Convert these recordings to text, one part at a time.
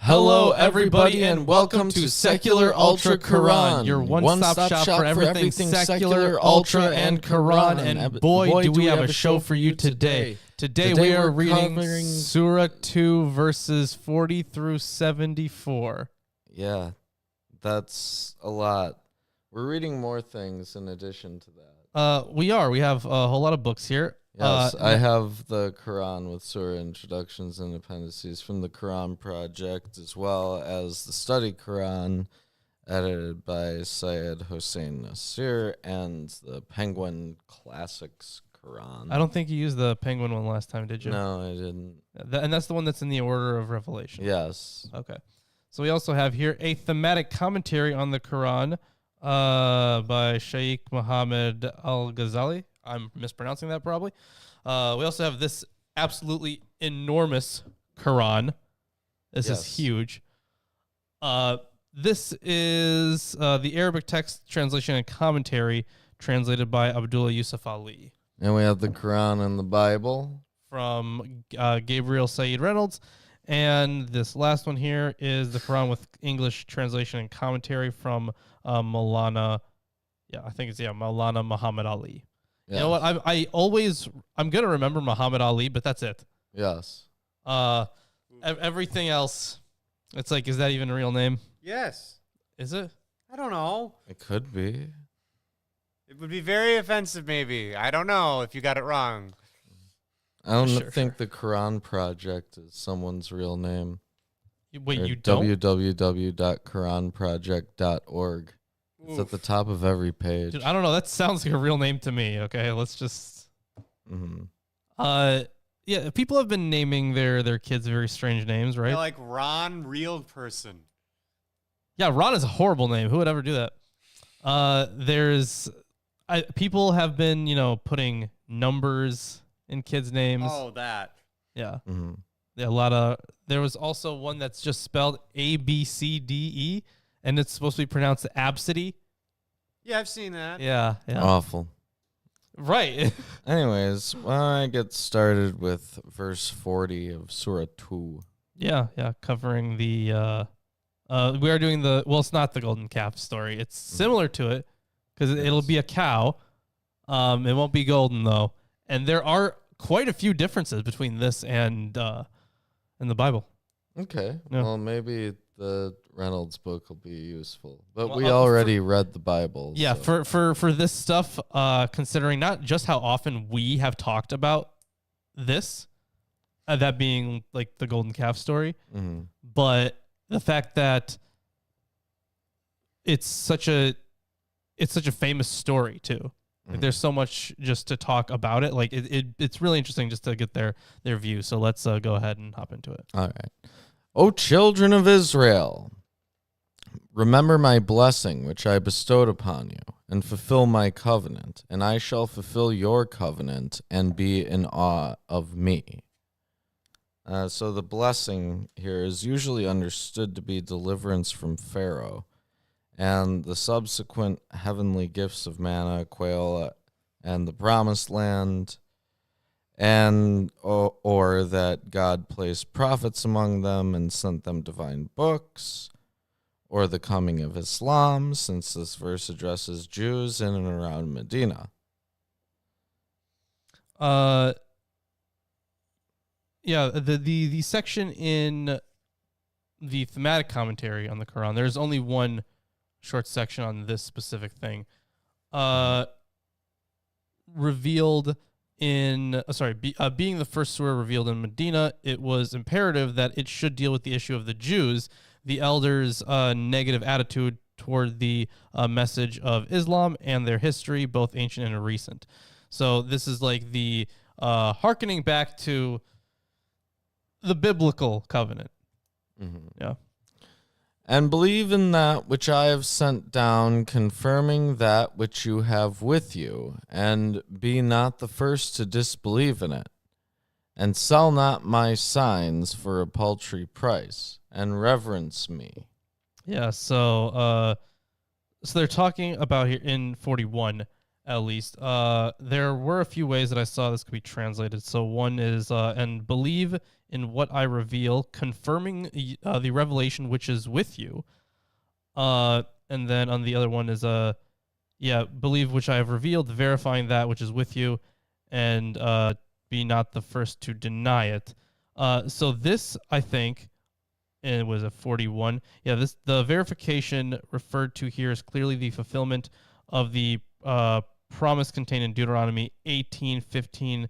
Hello, everybody, and welcome to Secular Ultra Quran, your one-stop shop for everything secular, ultra, and Quran. And boy, do we have a show for you today. Today we are reading Surah 2, verses 40 through 74. Yeah, that's a lot. We're reading more things in addition to that. We have a whole lot of books here. Yes, I have the Quran with Surah Introductions and Appendices from the Quran Project, as well as the Study Quran, edited by Syed Hossein Nasir, and the Penguin Classics Quran. I don't think you used the Penguin one last time, did you? No, I didn't. And that's the one that's in the order of revelation. Yes. Okay. So we also have here a thematic commentary on the Quran by Shaykh Muhammad Al-Ghazali. I'm mispronouncing that probably. We also have this absolutely enormous Quran. This is huge. This is the Arabic text translation and commentary translated by Abdullah Yusuf Ali. And we have the Quran and the Bible. From Gabriel Said Reynolds. And this last one here is the Quran with English translation and commentary from Maulana Muhammad Ali. Yes. You know what? I'm gonna remember Muhammad Ali, but that's it. Yes. Everything else, it's like, is that even a real name? Yes. Is it? I don't know. It could be. It would be very offensive, maybe. I don't know if you got it wrong. I don't think the Quran Project is someone's real name. Wait, you don't? www.quranproject.org. It's at the top of every page. Dude, I don't know. That sounds like a real name to me. Okay, let's just. Yeah, people have been naming their kids very strange names, right? Yeah, like Ron, real person. Yeah, Ron is a horrible name. Who would ever do that? People have been, putting numbers in kids' names. Oh, that. Yeah. Yeah, there was also one that's just spelled ABCDE, and it's supposed to be pronounced Absidy. Yeah, I've seen that. Yeah. Awful. Right. Anyways, why don't I get started with verse 40 of Surah 2. Yeah, covering the... we are doing it's not the golden calf story. It's similar to it, because it'll be a cow. It won't be golden, though. And there are quite a few differences between this and the Bible. Okay. Yeah. Well, maybe the Reynolds book will be useful. But we already read the Bible. Yeah, so. for this stuff, considering not just how often we have talked about this, that being like the golden calf story, but the fact that it's such a famous story too. Like, there's so much just to talk about it. Like it's really interesting just to get their view. So let's go ahead and hop into it. All right. O children of Israel, remember my blessing which I bestowed upon you, and fulfill my covenant, and I shall fulfill your covenant and be in awe of me. So the blessing here is usually understood to be deliverance from Pharaoh, and the subsequent heavenly gifts of manna, quail, and the promised land, and or that God placed prophets among them and sent them divine books, or the coming of Islam, since this verse addresses Jews in and around Medina. Yeah, the section in the thematic commentary on the Quran, there's only one short section on this specific thing. Revealed in, being the first surah revealed in Medina, it was imperative that it should deal with the issue of the Jews, the elders' negative attitude toward the message of Islam and their history, both ancient and recent. So this is like the hearkening back to the biblical covenant. Yeah. And believe in that which I have sent down, confirming that which you have with you, and be not the first to disbelieve in it. And sell not my signs for a paltry price, and reverence me. Yeah, so they're talking about here in 41, at least. There were a few ways that I saw this could be translated. So one is, and believe in what I reveal, confirming the revelation which is with you. And then on the other one is believe which I have revealed, verifying that which is with you, and be not the first to deny it. So this, I think, and it was a 41. Yeah, the verification referred to here is clearly the fulfillment of the promise contained in Deuteronomy 18:15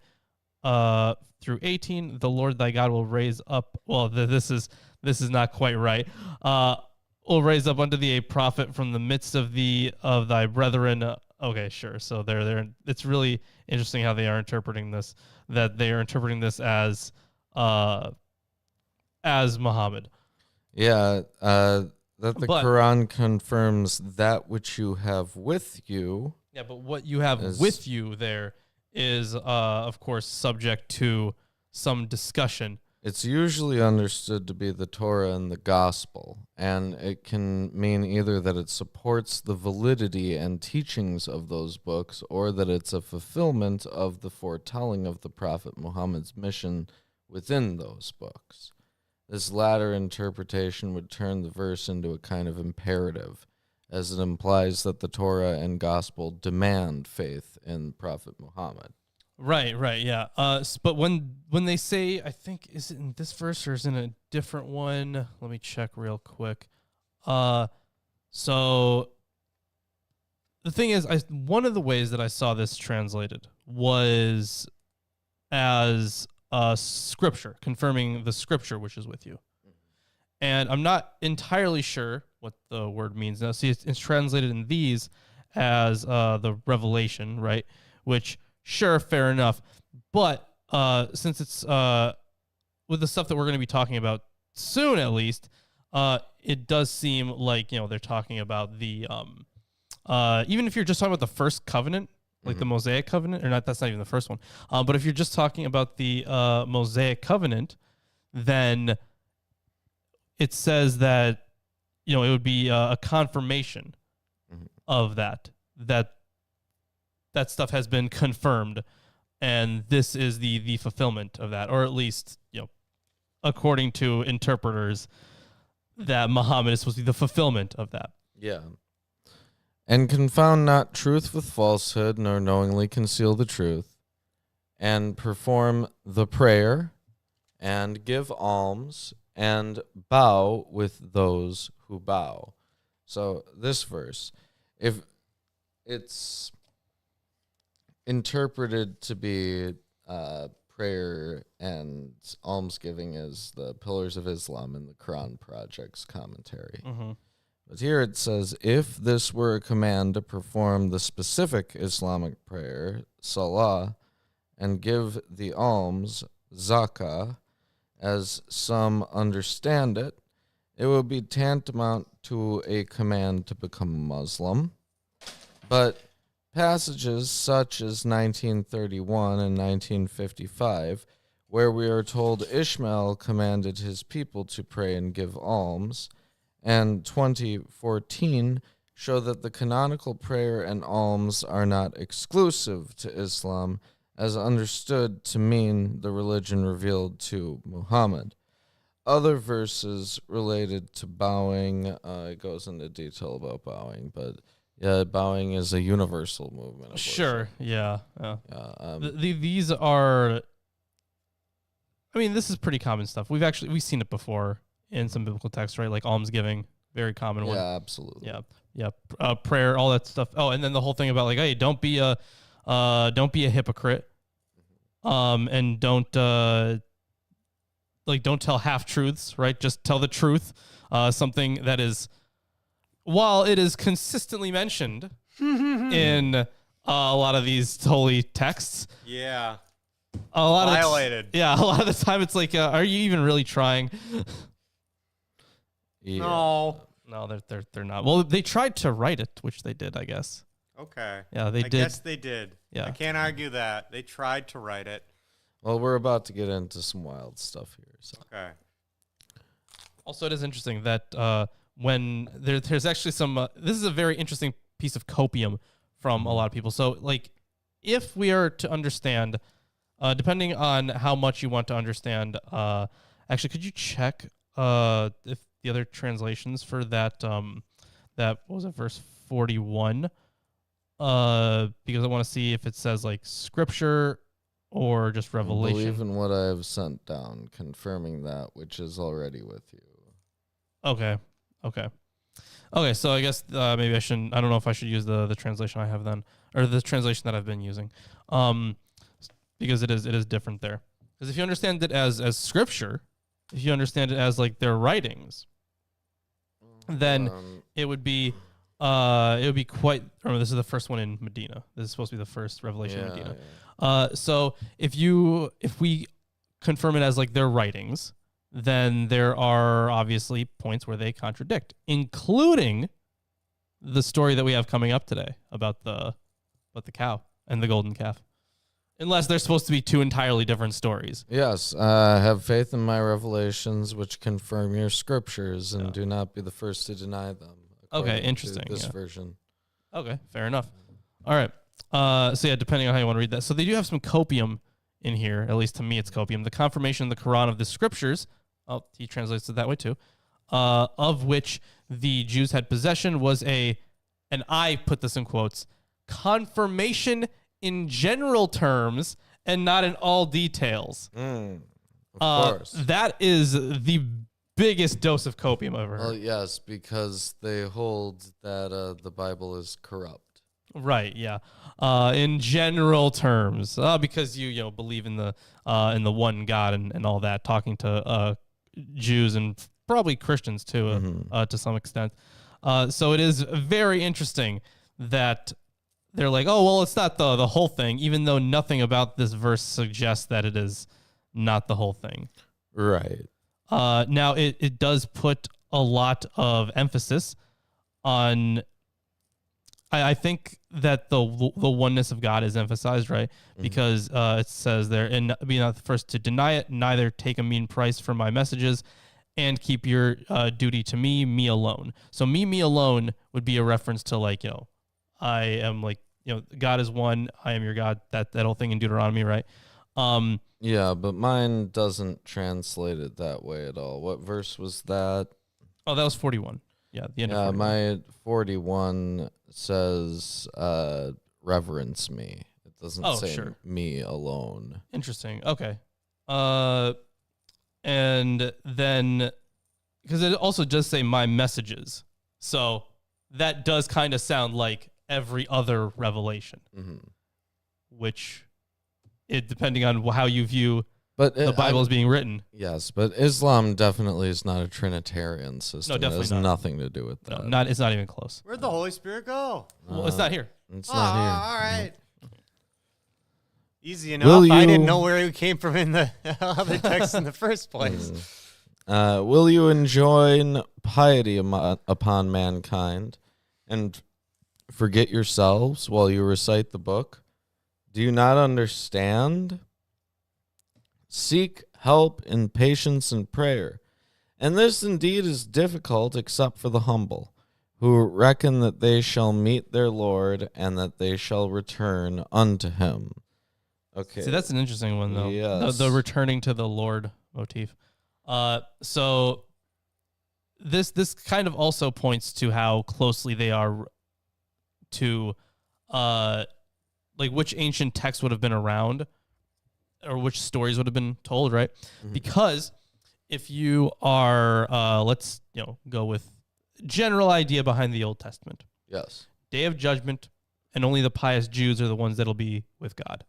through 18. The Lord thy God will raise up. Well, this is not quite right. Will raise up unto thee a prophet from the midst of thy brethren. Okay, sure. So they're it's really interesting how they are interpreting this. That they are interpreting this as Muhammad. Yeah, that the Quran confirms that which you have with you. Yeah, but what you have with you there is, of course, subject to some discussion. It's usually understood to be the Torah and the Gospel, and it can mean either that it supports the validity and teachings of those books, or that it's a fulfillment of the foretelling of the Prophet Muhammad's mission within those books. This latter interpretation would turn the verse into a kind of imperative, as it implies that the Torah and Gospel demand faith in Prophet Muhammad. Right, yeah. But when they say, I think, is it in this verse or is it in a different one? Let me check real quick. So the thing is, one of the ways that I saw this translated was as scripture, confirming the scripture which is with you. And I'm not entirely sure what the word means. Now, see, it's translated in these as the revelation, right? Which, sure, fair enough. But since it's with the stuff that we're going to be talking about soon, at least, it does seem like, they're talking about the, even if you're just talking about the first covenant, like the Mosaic covenant, or not, that's not even the first one. But if you're just talking about the Mosaic covenant, then it says that, it would be a confirmation of that stuff has been confirmed, and this is the fulfillment of that, or at least, according to interpreters, that Muhammad is supposed to be the fulfillment of that. Yeah. And confound not truth with falsehood, nor knowingly conceal the truth, and perform the prayer, and give alms, and bow with those who bow. So this verse, if it's interpreted to be prayer and almsgiving as the pillars of Islam in the Quran Project's commentary. But here it says, if this were a command to perform the specific Islamic prayer, salah, and give the alms, zakah, as some understand it, it would be tantamount to a command to become a Muslim. But passages such as 1931 and 1955, where we are told Ishmael commanded his people to pray and give alms, and 2014 show that the canonical prayer and alms are not exclusive to Islam, as understood to mean the religion revealed to Muhammad. Other verses related to bowing, it goes into detail about bowing, but yeah, bowing is a universal movement. Of sure, worship. Yeah. These are, this is pretty common stuff. We've seen it before in some biblical texts, right? Like almsgiving, very common one. Yeah, absolutely. Yeah. Prayer, all that stuff. Oh, and then the whole thing about like, hey, don't be a hypocrite, and don't tell half truths, right? Just tell the truth. Something that is, while it is consistently mentioned in a lot of these holy texts, yeah, a lot violated. A lot of the time it's like, are you even really trying? Yeah. No, they're not. Well, they tried to write it, which they did, I guess. Okay. Yeah, they did. I guess they did. Yeah. I can't argue that. They tried to write it. Well, we're about to get into some wild stuff here. So. Okay. Also, it is interesting that when there's actually some, this is a very interesting piece of copium from a lot of people. So, like, if we are to understand Depending on how much you want to understand. Actually, could you check if the other translations for that that what was it, verse 41? Because I want to see if it says like scripture or just revelation. Believe in what I have sent down, confirming that which is already with you. Okay. So I guess maybe I shouldn't. I don't know if I should use the translation I have then, or the translation that I've been using, because it is different there. Because if you understand it as scripture, if you understand it as like their writings, then it would be quite. Remember, this is the first one in Medina. This is supposed to be the first revelation in Medina. Yeah. So if we confirm it as like their writings, then there are obviously points where they contradict, including the story that we have coming up today about the cow and the golden calf. Unless they're supposed to be two entirely different stories. Yes, have faith in my revelations, which confirm your scriptures, and do not be the first to deny them. Okay, interesting. This version. Okay, fair enough. All right. So yeah, depending on how you want to read that. So they do have some copium in here. At least to me, it's copium. The confirmation of the Quran of the scriptures. Oh, he translates it that way too. Of which the Jews had possession was and I put this in quotes, confirmation in general terms and not in all details. Of course. That is the biggest dose of copium I've ever heard. Well, yes, because they hold that the Bible is corrupt. Right, yeah. In general terms, because you believe in the one God and all that, talking to Jews and probably Christians too, to some extent. So it is very interesting that they're like, oh, well, it's not the whole thing, even though nothing about this verse suggests that it is not the whole thing. Right. Now, it does put a lot of emphasis on, I think that the oneness of God is emphasized, right? Because it says there, and be not the first to deny it, neither take a mean price for my messages, and keep your duty to me alone. So me alone would be a reference to like, I am like, God is one, I am your God, that whole thing in Deuteronomy, right? Yeah, but mine doesn't translate it that way at all. What verse was that? Oh, that was 41. Yeah, the end of 41. My 41 says reverence me. It doesn't say me alone. Interesting. Okay. And then, because it also does say my messages. So that does kind of sound like every other revelation, which, depending on how you view the Bible as being written. Yes, but Islam definitely is not a Trinitarian system. No, definitely it has nothing to do with that. No, it's not even close. Where'd the Holy Spirit go? Well, it's not here. It's not here. All right. Easy enough. I didn't know where he came from in the other text in the first place. Will you enjoin piety upon mankind and forget yourselves while you recite the book? Do you not understand? Seek help in patience and prayer. And this indeed is difficult except for the humble, who reckon that they shall meet their Lord and that they shall return unto him. Okay. See, that's an interesting one, though. Yes. The returning to the Lord motif. So this kind of also points to how closely they are to like which ancient text would have been around or which stories would have been told, right? Because if you are, let's go with general idea behind the Old Testament. Yes. Day of Judgment, and only the pious Jews are the ones that'll be with God.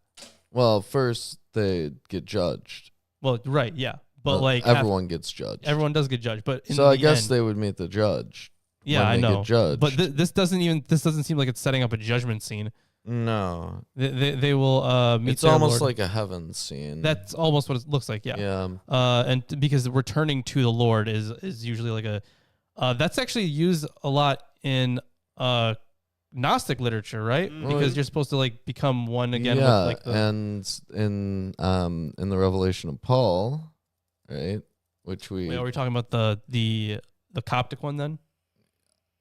Well, first they get judged. Well, right, yeah. But like everyone gets judged. Everyone does get judged, but I guess they would meet the judge. Yeah, I know. Get judged. But this doesn't seem like it's setting up a judgment scene. No. They will meet. It's almost like a heaven scene. That's almost what it looks like. Yeah. Yeah. And because returning to the Lord is usually like a that's actually used a lot in Gnostic literature, right? Because you're supposed to like become one again. Yeah, with like and in the Revelation of Paul, right? Which we are we talking about the Coptic one then?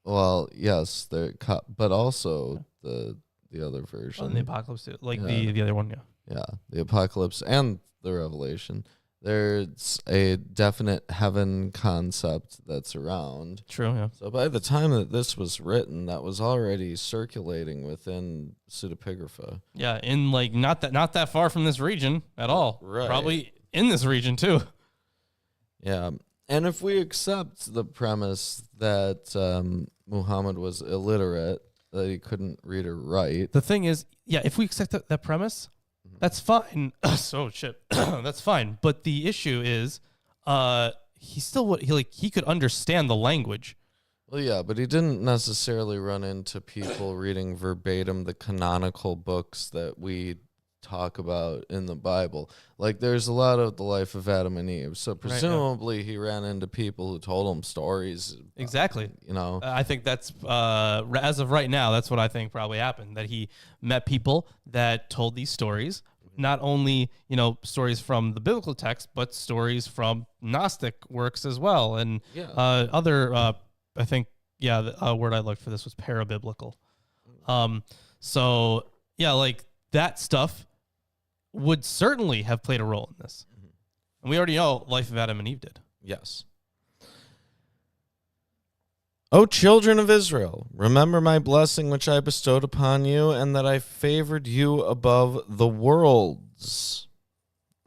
Well, yes, but also the other version. Oh, in the Apocalypse, like the other one, yeah. Yeah, the apocalypse and the revelation. There's a definite heaven concept that's around. True, yeah. So by the time that this was written, that was already circulating within pseudepigrapha. Yeah, in like not that far from this region at all. Right. Probably in this region too. Yeah. And if we accept the premise that Muhammad was illiterate, that he couldn't read or write. The thing is, yeah, if we accept that premise, that's fine. So shit, that's fine. But the issue is, he still he could understand the language. Well, yeah, but he didn't necessarily run into people reading verbatim the canonical books that we talk about in the Bible. Like, there's a lot of the life of Adam and Eve. So presumably he ran into people who told him stories. Exactly. You know, I think that's, as of right now, that's what I think probably happened, that he met people that told these stories, not only, stories from the biblical text, but stories from Gnostic works as well. And other, I think, the word I looked for this was parabiblical. So, yeah, like that stuff would certainly have played a role in this. And we already know Life of Adam and Eve did. yes. O children of Israel, remember my blessing which I bestowed upon you, and that I favored you above the worlds.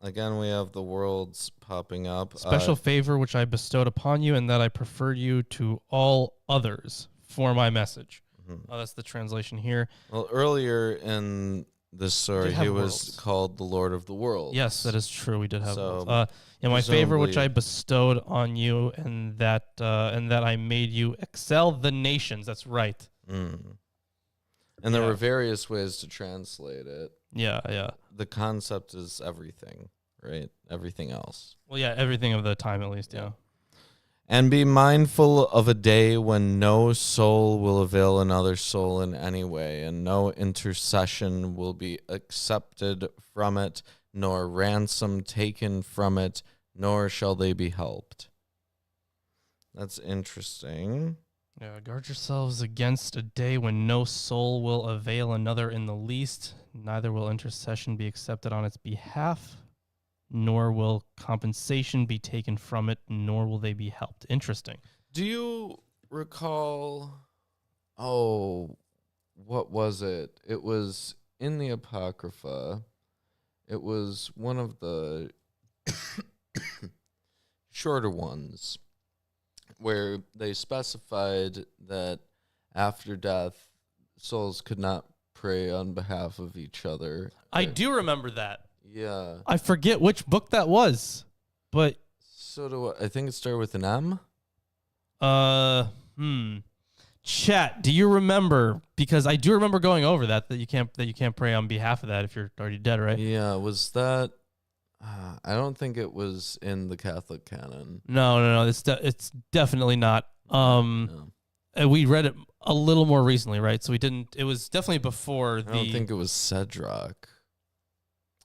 Again, we have the worlds popping up. Special favor which I bestowed upon you, and that I preferred you to all others for my message. Oh, that's the translation here. Well, earlier in this story, he was worlds. Called the Lord of the Worlds. Yes, that is true. We did have So, worlds. My favor which presumably- I bestowed on you, and that I made you excel the nations. That's right. Mm. And there Yeah. were various ways to translate it. Yeah. The concept is everything, right? Everything else. Well, yeah, everything of the time at least, yeah. And be mindful of a day when no soul will avail another soul in any way, and no intercession will be accepted from it, nor ransom taken from it, nor shall they be helped. That's interesting. Yeah, guard yourselves against a day when no soul will avail another in the least, neither will intercession be accepted on its behalf, nor will compensation be taken from it, nor will they be helped. Interesting. Do you recall? Oh, what was it? It was in the Apocrypha. It was one of the shorter ones where they specified that after death, souls could not pray on behalf of each other. I do remember that. Yeah. I forget which book that was, but So do I think it started with an M. Chat, do you remember? Because I do remember going over that you can't pray on behalf of that if you're already dead, right? Yeah, was that? I don't think it was in the Catholic canon. No. It's definitely not. No. And we read it a little more recently, right? So we didn't. It was definitely before I don't think it was Cedroc.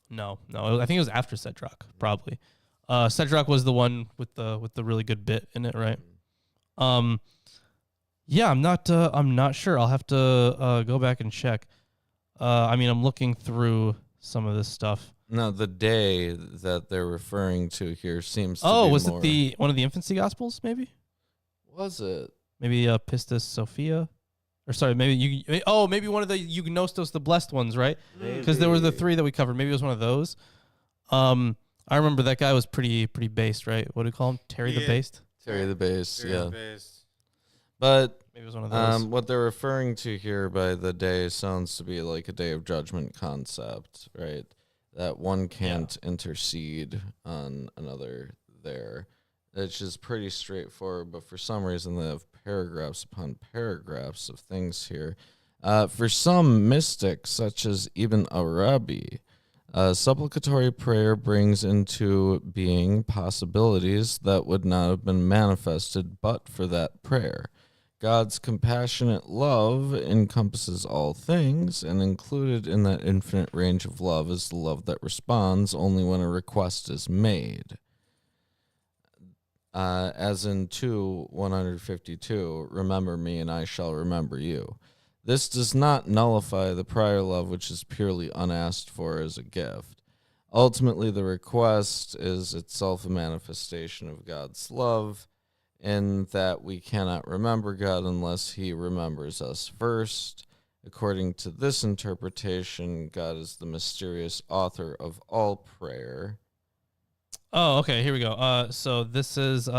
No. I think it was after Cedroc, probably. Cedroc was the one with the really good bit in it, right? Yeah, I'm not sure. I'll have to go back and check. I'm looking through some of this stuff. No, the day that they're referring to here seems to be Oh, was more... it one of the infancy gospels? Maybe. Was it? Maybe Pistis Sophia, or sorry, maybe maybe one of the Eugnostos, the blessed ones, right? Because there were the three that we covered. Maybe it was one of those. I remember that guy was pretty based, right? What do we call him? Terry the Based. Terry the Bass, Very yeah. based. But Maybe it was one of those. what they're referring to here by the day sounds to be like a day of judgment concept, right? That one can't intercede on another there. It's just pretty straightforward, but for some reason they have paragraphs upon paragraphs of things here. For some mystics, such as Ibn Arabi, supplicatory prayer brings into being possibilities that would not have been manifested but for that prayer. God's compassionate love encompasses all things, and included in that infinite range of love is the love that responds only when a request is made. As in 2:152, remember me and I shall remember you. This does not nullify the prior love, which is purely unasked for as a gift. Ultimately, the request is itself a manifestation of God's love, in that we cannot remember God unless he remembers us first. According to this interpretation, God is the mysterious author of all prayer. Oh, okay. Here we go. So this is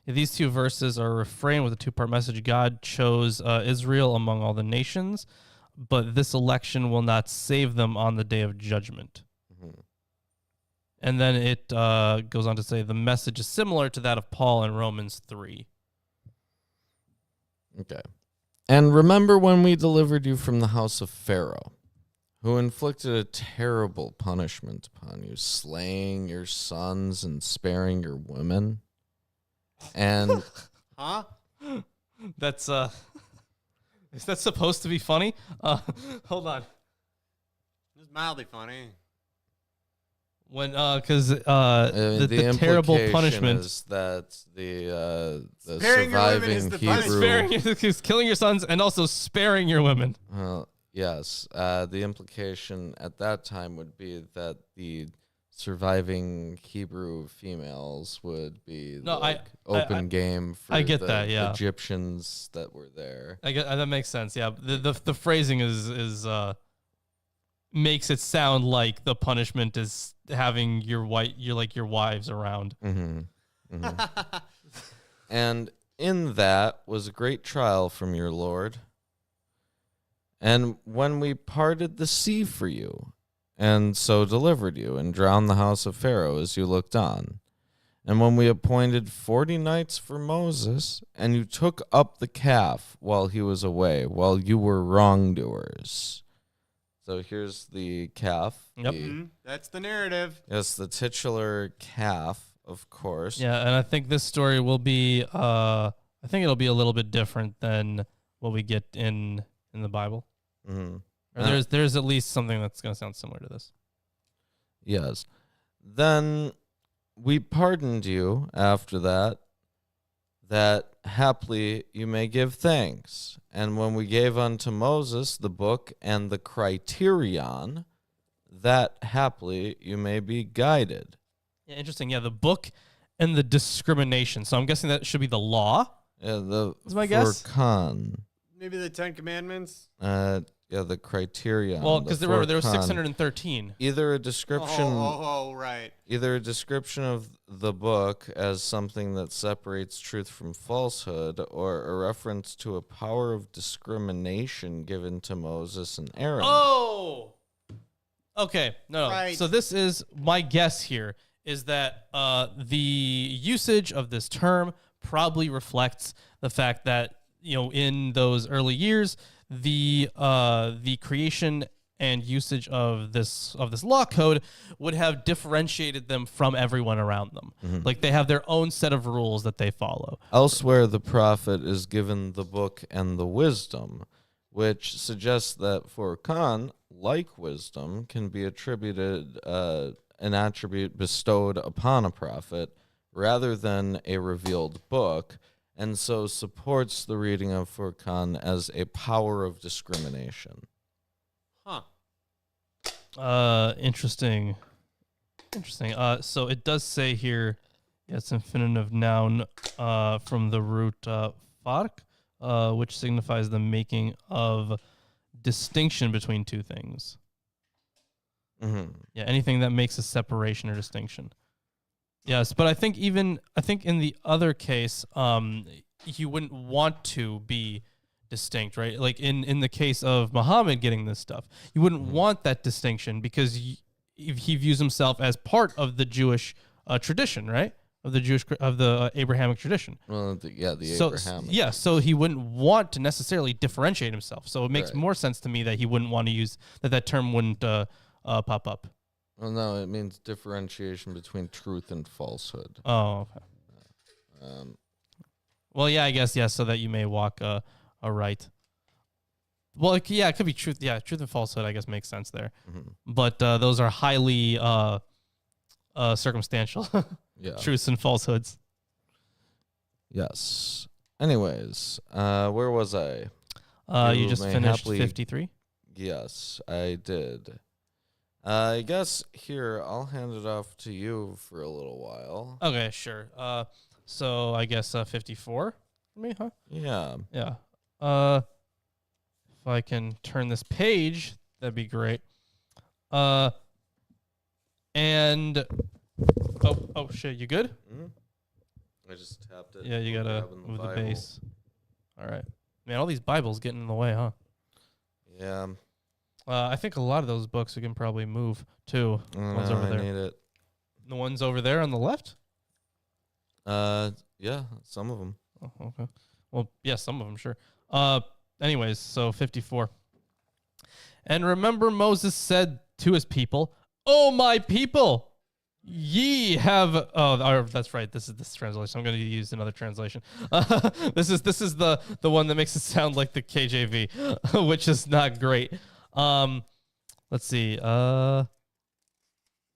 these two verses are refrained with a two-part message. God chose Israel among all the nations, but this election will not save them on the day of judgment. Mm-hmm. And then it goes on to say the message is similar to that of Paul in Romans 3. Okay. And remember when we delivered you from the house of Pharaoh, who inflicted a terrible punishment upon you, slaying your sons and sparing your women? And Huh? That's is that supposed to be funny? Hold on. It was mildly funny. When because the the terrible implication punishment is that the Sparing your women is surviving the Hebrew. sparing is killing your sons and also sparing your women. Yes. The implication at that time would be that the surviving Hebrew females would be open game for I get the that, yeah. Egyptians that were there. I get that makes sense. Yeah, the phrasing is makes it sound like the punishment is having your wives around. Mm-hmm. Mm-hmm. And in that was a great trial from your Lord. And when we parted the sea for you, and so delivered you, and drowned the house of Pharaoh as you looked on, and when we appointed 40 nights for Moses, and you took up the calf while he was away, while you were wrongdoers. So here's the calf. Yep. That's the narrative. Yes, the titular calf, of course. Yeah, and I think this story will be I think it'll be a little bit different than what we get in the Bible. Mm-hmm. Or there's at least something that's going to sound similar to this. Yes. Then we pardoned you after that haply you may give thanks. And when we gave unto Moses the book and the criterion, that haply you may be guided. Yeah, interesting. Yeah, the book and the discrimination. So I'm guessing that should be the law. Yeah, Is my guess? Furqan. Maybe the Ten Commandments. Yeah, the criterion. Well, because remember there was Furqan. 613. Either a description. Right. Either a description of the book as something that separates truth from falsehood, or a reference to a power of discrimination given to Moses and Aaron. Oh, okay. No. Right. So this is my guess here is that the usage of this term probably reflects the fact that in those early years the creation and usage of this law code would have differentiated them from everyone around them. Mm-hmm. Like they have their own set of rules that they follow. Elsewhere, the prophet is given the book and the wisdom, which suggests that Furqan, like wisdom, can be attributed an attribute bestowed upon a prophet rather than a revealed book, and so supports the reading of Furqan as a power of discrimination. Interesting. So it does say here, it's infinitive noun from the root farq, which signifies the making of distinction between two things. Mm-hmm. Yeah, anything that makes a separation or distinction. Yes, but I think in the other case, you wouldn't want to be distinct, right? Like in the case of Muhammad getting this stuff, you wouldn't want that distinction because he views himself as part of the Jewish tradition, right? Of the Abrahamic tradition. Well, the Abrahamic. Yeah, so he wouldn't want to necessarily differentiate himself. So it makes Right. more sense to me that he wouldn't want to use that term wouldn't pop up. Well, no, it means differentiation between truth and falsehood. Oh, okay. Well, yeah, I guess, yeah, so that you may walk right. Well, it could be truth. Yeah, truth and falsehood, I guess, makes sense there. Mm-hmm. But those are highly circumstantial. Yeah. Truths and falsehoods. Yes. Anyways, where was I? You You just may finished happily- 53? Yes, I did. I guess here I'll hand it off to you for a little while. Okay, sure. So I guess 54 for me, huh? Yeah. Yeah. If I can turn this page, that'd be great. And oh shit, you good? Mm-hmm. I just tapped it. Yeah, you gotta move the base. All right, man. All these Bibles getting in the way, huh? Yeah. I think a lot of those books we can probably move too. Ones over there. I need it. The ones over there on the left. Yeah, some of them. Oh, okay. Well, yeah, some of them, sure. Anyways, so 54. And remember, Moses said to his people, "Oh, my people, ye have." Oh, that's right. This is this translation. I'm going to use another translation. This is the one that makes it sound like the KJV, which is not great. Let's see. There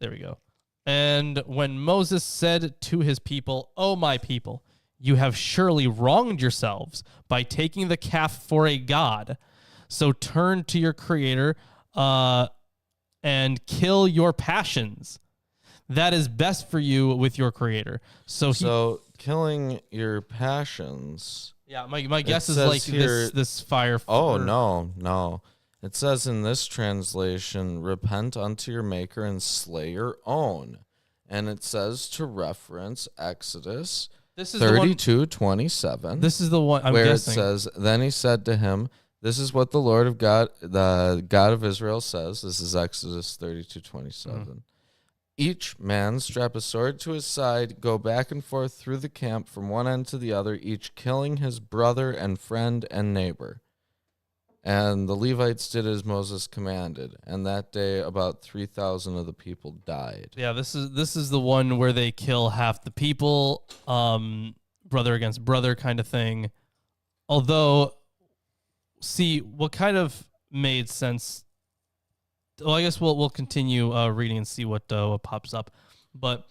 we go. And when Moses said to his people, "Oh, my people, you have surely wronged yourselves by taking the calf for a god. So turn to your Creator and kill your passions. That is best for you with your Creator." So killing your passions. Yeah, my guess is like here, this fire. Oh, no. It says in this translation, repent unto your maker and slay your own. And it says to reference Exodus 32:27. This is the one I'm where guessing. It says, then he said to him, this is what the Lord of God, the God of Israel says. This is Exodus 32:27. Each man strap a sword to his side, go back and forth through the camp from one end to the other, each killing his brother and friend and neighbor. And the Levites did as Moses commanded, and that day about 3,000 of the people died. Yeah, this is the one where they kill half the people, brother against brother kind of thing. Although, see, what kind of made sense. Well, I guess we'll continue reading and see what pops up. But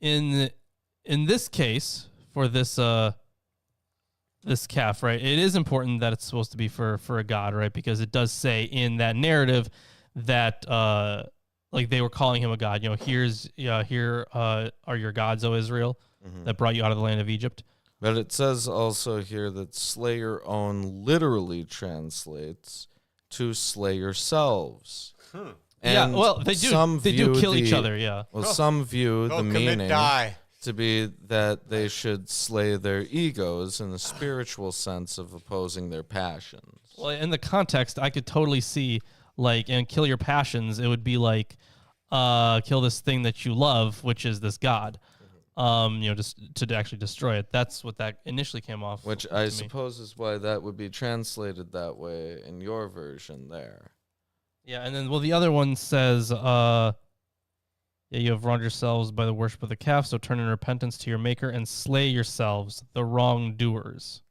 in this case, for this this calf, right? It is important that it's supposed to be for a god, right? Because it does say in that narrative that like they were calling him a god. You know, here are your gods, O Israel, that brought you out of the land of Egypt. But it says also here that slay your own literally translates to slay yourselves. And yeah, well, they do kill each other, yeah. Well, some view the meaning die. to be that they should slay their egos in the spiritual sense of opposing their passions. Well, in the context, I could totally see, like, and kill your passions, it would be like, kill this thing that you love, which is this God. You know, just to actually destroy it. That's what that initially came off. Which I suppose is why that would be translated that way in your version there. Yeah, and then, well, the other one says, yeah, you have wronged yourselves by the worship of the calf, so turn in repentance to your maker and slay yourselves, the wrongdoers,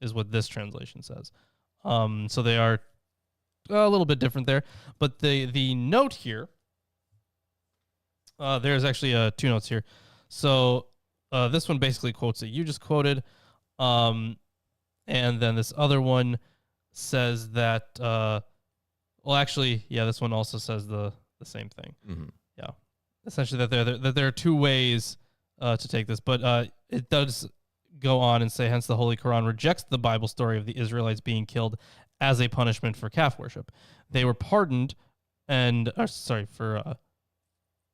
is what this translation says. So they are a little bit different there. But the note here, there's actually two notes here. So this one basically quotes that you just quoted. And then this other one says that, well, actually, yeah, this one also says the same thing. Mm-hmm. Yeah. Essentially that there are two ways to take this, but it does go on and say, hence the Holy Quran rejects the Bible story of the Israelites being killed as a punishment for calf worship. They were pardoned and,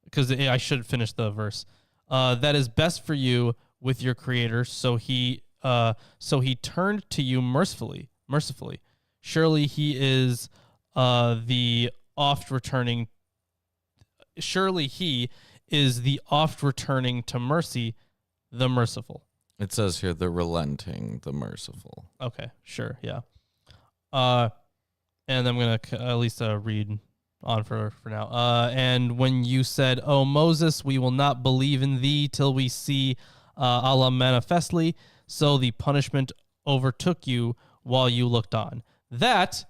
because I should finish the verse. That is best for you with your Creator, so he turned to you mercifully. Surely he is the oft returning. Surely he is the oft returning to mercy, the merciful. It says here, the relenting, the merciful. Okay, sure, yeah. And I'm going to at least read on for now. And when you said, "O Moses, we will not believe in thee till we see Allah manifestly, so the punishment overtook you while you looked on." That...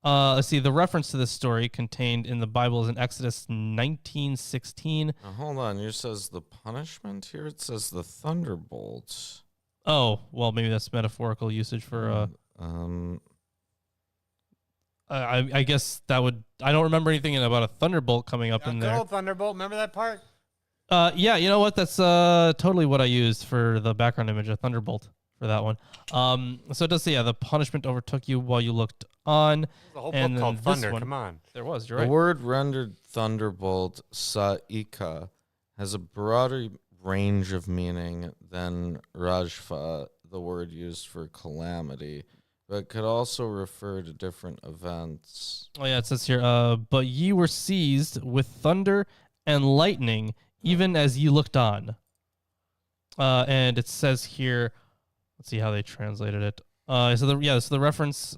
let's see, the reference to this story contained in the Bible is in Exodus 19:16. Now, hold on, yours says the punishment here? It says the thunderbolts. Oh, well, maybe that's metaphorical usage for... I guess that would. I don't remember anything about a thunderbolt coming up in Good there. old Thunderbolt. Remember that part? Yeah, you know what? That's totally what I used for the background image, a thunderbolt for that one. So it does say, yeah, the punishment overtook you while you looked on. There's a whole And book then called this Thunder. one- Come on. There was, you're The right. word rendered thunderbolt, sa'ika, has a broader range of meaning than rajfa, the word used for calamity, but could also refer to different events. Oh yeah, it says here, but ye were seized with thunder and lightning, even as ye looked on. And it says here, let's see how they translated it. So the reference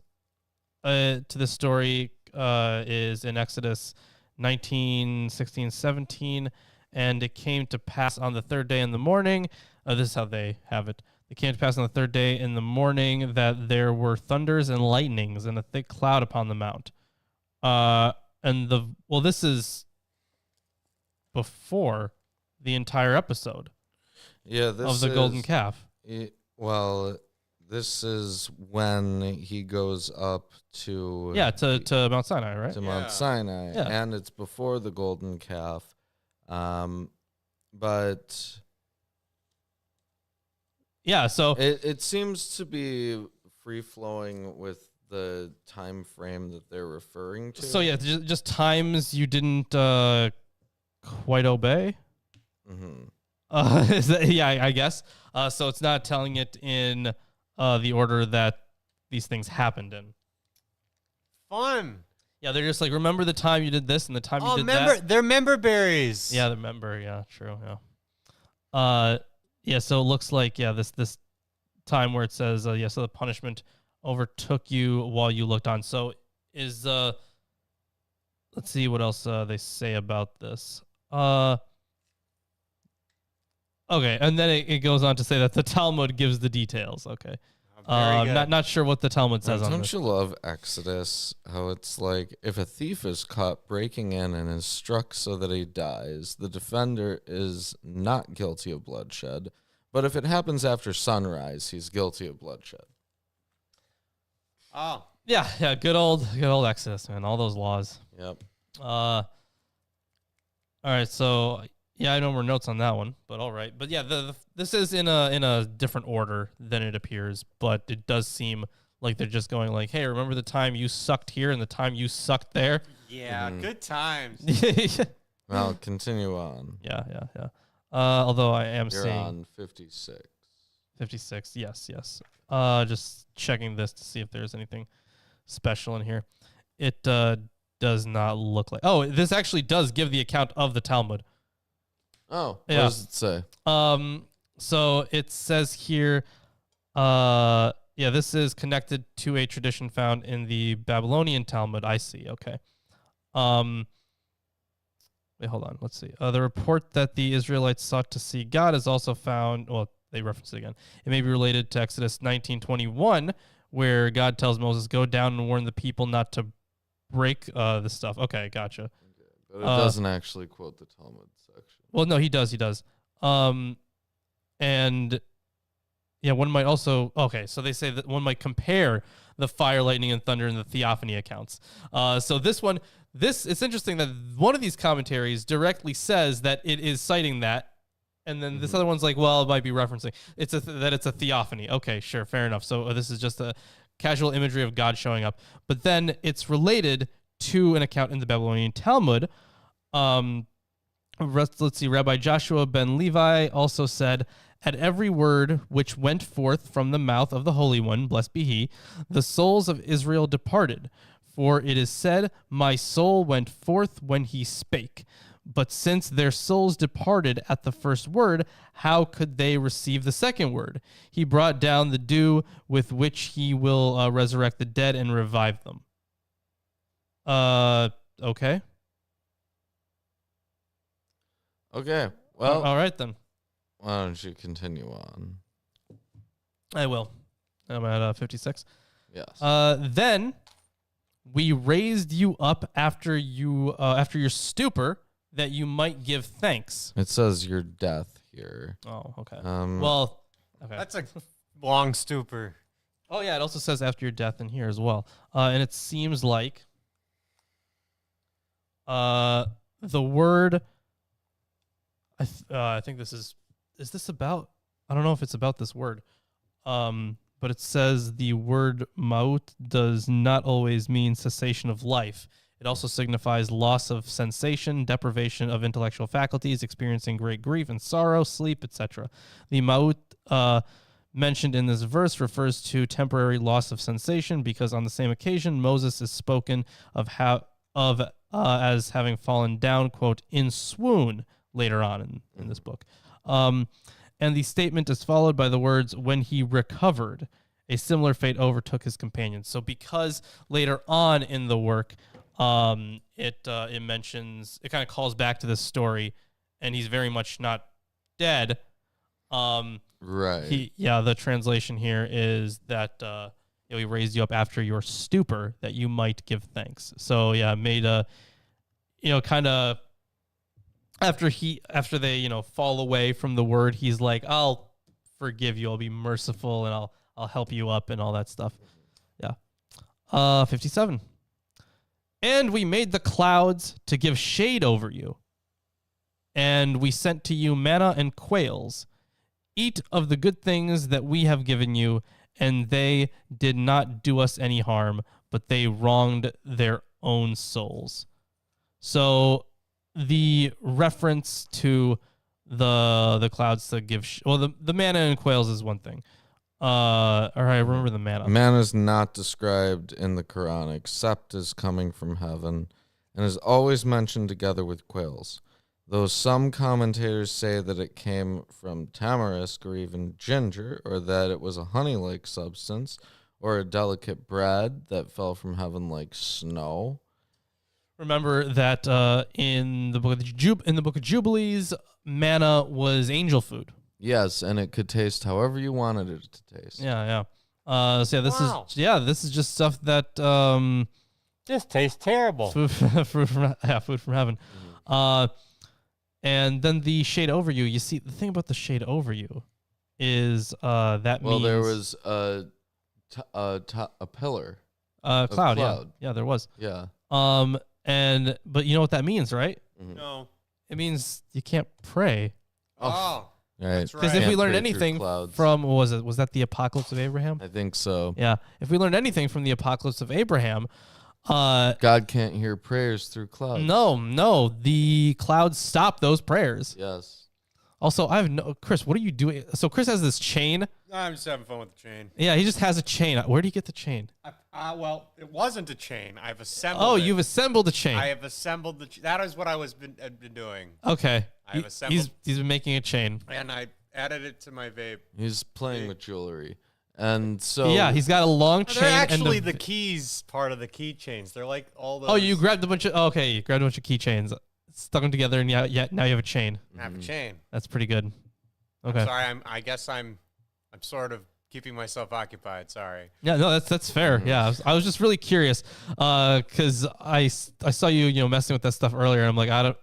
to this story is in Exodus 19:16-17, and it came to pass on the third day in the morning. This is how they have it. It came to pass on the third day in the morning that there were thunders and lightnings and a thick cloud upon the mount. This is before the entire episode Yeah, this of the golden calf. This is when he goes up to To Mount Sinai, right? to Mount Sinai, Yeah. and it's before the golden calf. But Yeah, so it seems to be free flowing with the time frame that they're referring to. just times you didn't quite obey. Mm-hmm. I guess. So it's not telling it in the order that these things happened in. Fun. Yeah, they're just like, remember the time you did this and the time you did that. They're member berries. Yeah, the member. Yeah, true. Yeah. So it looks like this time where it says so the punishment overtook you while you looked on. So is let's see what else they say about this. Okay, and then it goes on to say that the Talmud gives the details. Okay. Very good. Not sure what the Talmud says on Don't this. you love Exodus? How it's like, if a thief is caught breaking in and is struck so that he dies, the defender is not guilty of bloodshed. But if it happens after sunrise, he's guilty of bloodshed. Oh. Yeah, good old Exodus, man. All those laws. Yep. All right, so yeah, I know more notes on that one, but all right. But yeah, this is in a different order than it appears, but it does seem like they're just going like, hey, remember the time you sucked here and the time you sucked there? Yeah, good times. Well, continue on. Yeah. Although I am You're seeing on 56. 56. Yes. Just checking this to see if there's anything special in here. It does not look like. Oh, this actually does give the account of the Talmud. Oh, what Yeah. does it say? So it says here, this is connected to a tradition found in the Babylonian Talmud. I see. Okay. Wait, hold on. Let's see. The report that the Israelites sought to see God is also found. Well, they reference it again. It may be related to Exodus 19:21, where God tells Moses, "Go down and warn the people not to break this stuff." Okay, gotcha. But it doesn't actually quote the Talmud section. Well, no, he does. And yeah, one might also. Okay, so they say that one might compare the fire, lightning, and thunder in the theophany accounts. So it's interesting that one of these commentaries directly says that it is citing that, and then this other one's like, well, it might be referencing that it's a theophany. Okay, sure, fair enough. So this is just a casual imagery of God showing up, but then it's related to an account in the Babylonian Talmud. Let's see. Rabbi Joshua ben Levi also said, "At every word which went forth from the mouth of the Holy One, blessed be he, the souls of Israel departed. For it is said, my soul went forth when he spake. But since their souls departed at the first word, how could they receive the second word? He brought down the dew with which he will resurrect the dead and revive them." Okay. Okay. Well, All right then. why don't you continue on? I will. I'm at 56. Yes. Then we raised you up after your stupor, that you might give thanks. It says your death here. Oh, okay. Well, Okay. That's a long stupor. Oh yeah, it also says after your death in here as well. And it seems like The word. I think this is this about? I don't know if it's about this word. But it says the word maut does not always mean cessation of life. It also signifies loss of sensation, deprivation of intellectual faculties, experiencing great grief and sorrow, sleep, etc. The maut mentioned in this verse refers to temporary loss of sensation because on the same occasion Moses is spoken of as having fallen down, quote, in swoon later on in this book. And the statement is followed by the words, when he recovered, a similar fate overtook his companions. So because later on in the work, it mentions, it kind of calls back to this story, and he's very much not dead. Right. The translation here is that he raised you up after your stupor, that you might give thanks. So made a, kind of, after they fall away from the word, he's like, I'll forgive you, I'll be merciful, and I'll help you up and all that stuff. 57. And we made the clouds to give shade over you, and we sent to you manna and quails. Eat of the good things that we have given you, and they did not do us any harm, but they wronged their own souls. So the reference to the clouds to give the manna and quails is one thing. I remember the manna. Manna is not described in the Quran except as coming from heaven, and is always mentioned together with quails. Though some commentators say that it came from tamarisk or even ginger, or that it was a honey-like substance, or a delicate bread that fell from heaven like snow. Remember that in the book of Jubilees, manna was angel food. Yes, and it could taste however you wanted it to taste. Yeah. This is just stuff that just tastes terrible. Food from heaven. And then the shade over you. You see, the thing about the shade over you is that means there was a pillar, cloud. cloud. Yeah, there was. Yeah. But you know what that means, right? Mm-hmm. No. It means you can't pray. Oh. Right. Because if we learned anything from, what was it? Was that the Apocalypse of Abraham? I think so. Yeah. If we learned anything from the Apocalypse of Abraham, God can't hear prayers through clouds. No, the clouds stop those prayers. Yes. Also, Chris, what are you doing? So Chris has this chain. I'm just having fun with the chain. Yeah, he just has a chain. Where do you get the chain? Well, it wasn't a chain. I've assembled. Oh, it. You've assembled a chain. I have assembled that is what I've been doing. Okay. I've assembled. He's been making a chain. And I added it to my vape. He's playing with jewelry. And so he's got a long chain. They're actually the keys part of the keychains. They're like all those. Oh, you grabbed a bunch of you grabbed a bunch of keychains, stuck them together, and now you have a chain. I have a chain. That's pretty good. Okay. I'm sorry, I guess I'm sort of keeping myself occupied. Sorry. Yeah, no, that's fair. Mm-hmm. Yeah, I was just really curious because I saw you messing with that stuff earlier, and I'm like,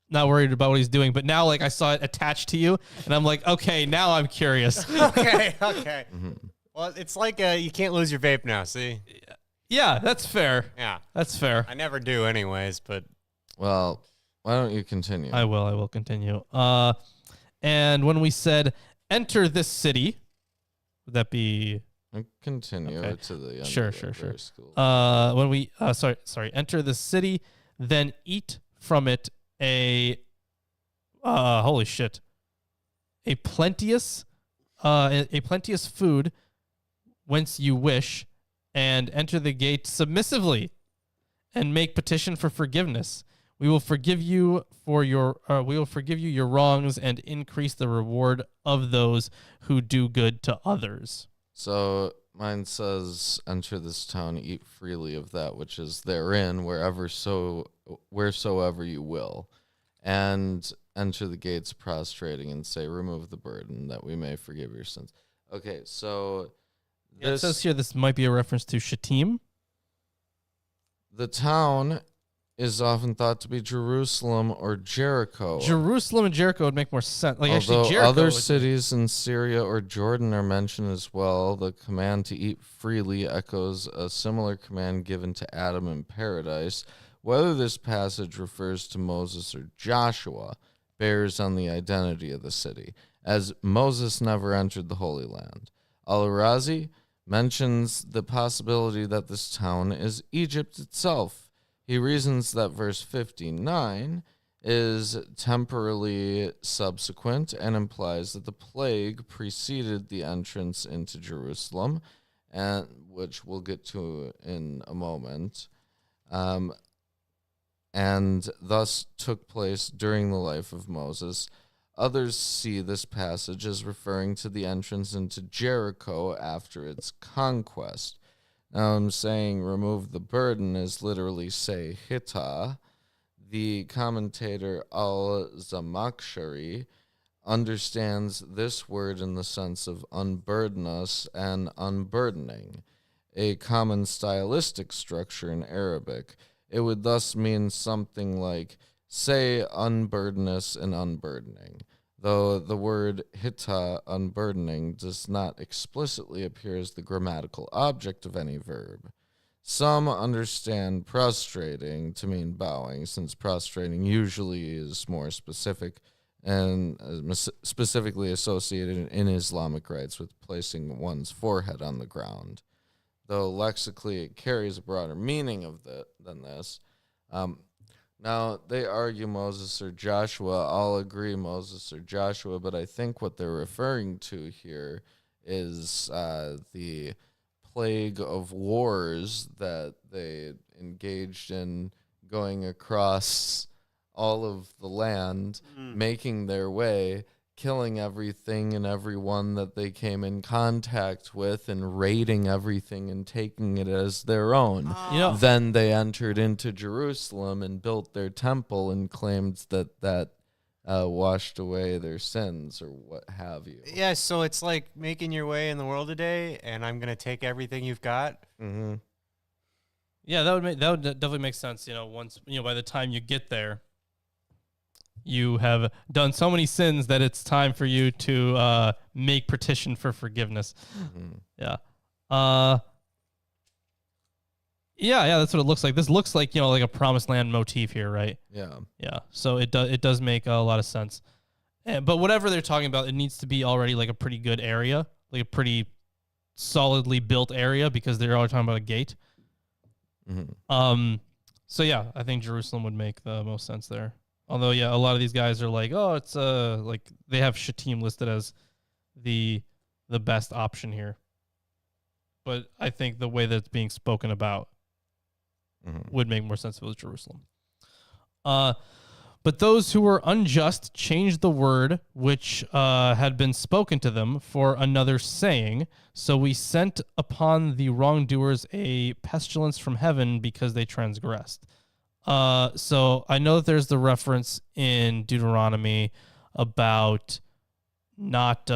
not worried about what he's doing, but now like I saw it attached to you, and I'm like, okay, now I'm curious. Okay. Mm-hmm. Well, it's like you can't lose your vape now. See? Yeah, that's fair. Yeah, that's fair. I never do, anyways. But well, why don't you continue? I will continue. And when we said enter this city, would that be? Continue okay. to the end. Sure. School. When we enter the city, then eat from it a plenteous food whence you wish, and enter the gate submissively, and make petition for forgiveness. We will forgive you your wrongs and increase the reward of those who do good to others. So mine says, enter this town, eat freely of that which is therein, wheresoever you will, and enter the gates prostrating and say, remove the burden that we may forgive your sins. Okay, so it says here this might be a reference to Shittim. The town is often thought to be Jerusalem or Jericho. Jerusalem and Jericho would make more sense. Like, although actually, Jericho other cities in Syria or Jordan are mentioned as well, the command to eat freely echoes a similar command given to Adam in paradise, Whether this passage refers to Moses or Joshua bears on the identity of the city, as Moses never entered the Holy Land. Al-Razi mentions the possibility that this town is Egypt itself. He reasons that verse 59 is temporally subsequent and implies that the plague preceded the entrance into Jerusalem, and which we'll get to in a moment, and thus took place during the life of Moses. Others see this passage as referring to the entrance into Jericho after its conquest. Now, I'm saying remove the burden is literally say hitta. The commentator Al-Zamakhshari understands this word in the sense of unburden us and unburdening, a common stylistic structure in Arabic. It would thus mean something like, say, unburden us and unburdening, though the word hitta, unburdening, does not explicitly appear as the grammatical object of any verb. Some understand prostrating to mean bowing, since prostrating usually is more specific and specifically associated in Islamic rites with placing one's forehead on the ground. Though lexically it carries a broader meaning than this. Now, they argue Moses or Joshua. I'll agree Moses or Joshua, but I think what they're referring to here is the plague of wars that they engaged in, going across all of the land, making their way, killing everything and everyone that they came in contact with, and raiding everything and taking it as their own. Then they entered into Jerusalem and built their temple and claimed that washed away their sins or what have you. Yeah, so it's like making your way in the world today, and I'm gonna take everything you've got. Mm-hmm. Yeah, that would definitely make sense. Once by the time you get there, you have done so many sins that it's time for you to make petition for forgiveness. Mm-hmm. Yeah. Yeah, that's what it looks like. This looks like, like a promised land motif here, right? Yeah. Yeah. So it does make a lot of sense. But whatever they're talking about, it needs to be already like a pretty good area, like a pretty solidly built area, because they're already talking about a gate. Mm-hmm. So yeah, I think Jerusalem would make the most sense there. Although, yeah, a lot of these guys are like, oh, it's like they have Shittim listed as the best option here. But I think the way that it's being spoken about would make more sense if it was Jerusalem. But those who were unjust changed the word which had been spoken to them for another saying. So we sent upon the wrongdoers a pestilence from heaven because they transgressed. So I know that there's the reference in Deuteronomy about not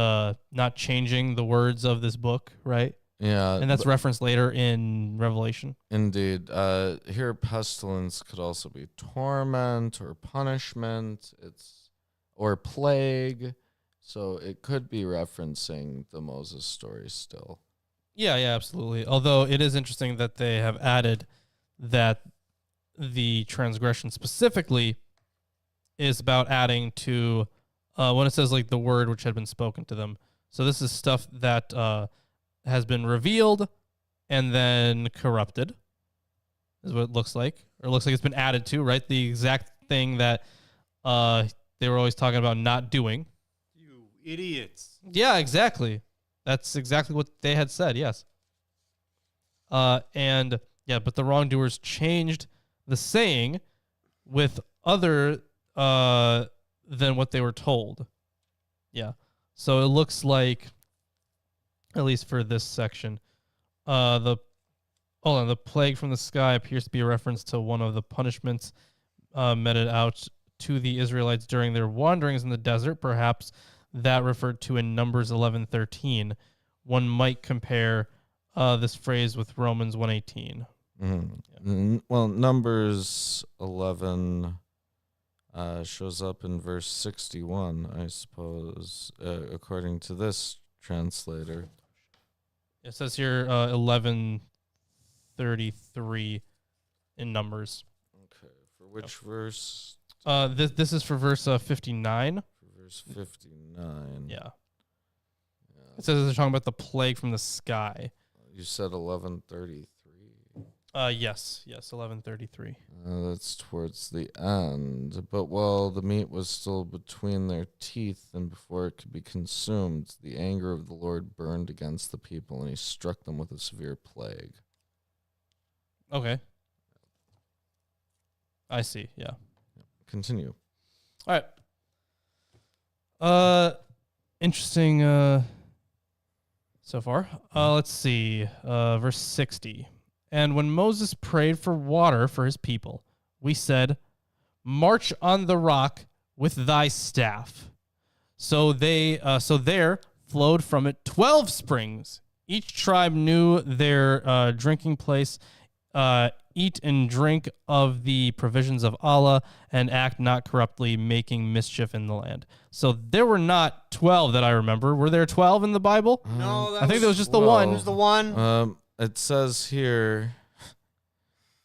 changing the words of this book, right? Yeah. And that's referenced later in Revelation. Indeed. Here, pestilence could also be torment or punishment. Or plague. So it could be referencing the Moses story still. Yeah, absolutely. Although it is interesting that they have added that the transgression specifically is about adding to when it says like the word which had been spoken to them. So this is stuff that has been revealed and then corrupted, is what it looks like. Or it looks like it's been added to, right? The exact thing that they were always talking about not doing. You idiots. Yeah, exactly. That's exactly what they had said, yes. But the wrongdoers changed the saying with other than what they were told. Yeah. So it looks like, at least for this section, the plague from the sky appears to be a reference to one of the punishments meted out to the Israelites during their wanderings in the desert. Perhaps that referred to in Numbers 11:13. One might compare this phrase with Romans 1:18. Mm-hmm. Well, Numbers 11 shows up in verse 61, I suppose, according to this translator. It says here 11:33 in Numbers. Which verse? This is for verse 59. Verse 59. Yeah. It says they're talking about the plague from the sky. You said 1133. Yes, 1133. That's towards the end. But while the meat was still between their teeth and before it could be consumed, the anger of the Lord burned against the people, and he struck them with a severe plague. Okay. I see, yeah. Continue. All right. Interesting so far. Let's see. Verse 60. And when Moses prayed for water for his people, we said, march on the rock with thy staff. So there flowed from it 12 springs. Each tribe knew their drinking place. Eat and drink of the provisions of Allah, and act not corruptly, making mischief in the land. So there were not 12 that I remember. Were there 12 in the Bible? No, I think there was just the one. It was the one. It says here,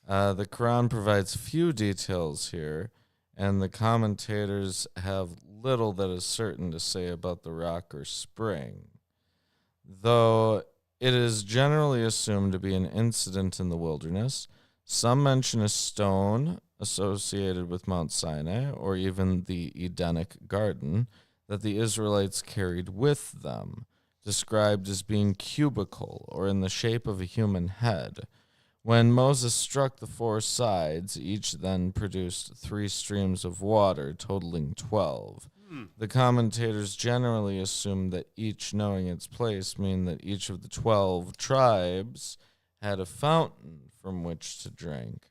the Quran provides few details here, and the commentators have little that is certain to say about the rock or spring. Though it is generally assumed to be an incident in the wilderness, some mention a stone associated with Mount Sinai or even the Edenic garden that the Israelites carried with them, described as being cubical or in the shape of a human head. When Moses struck the four sides, each then produced 3 streams of water, totaling 12. The commentators generally assume that each knowing its place mean that each of the 12 tribes had a fountain from which to drink.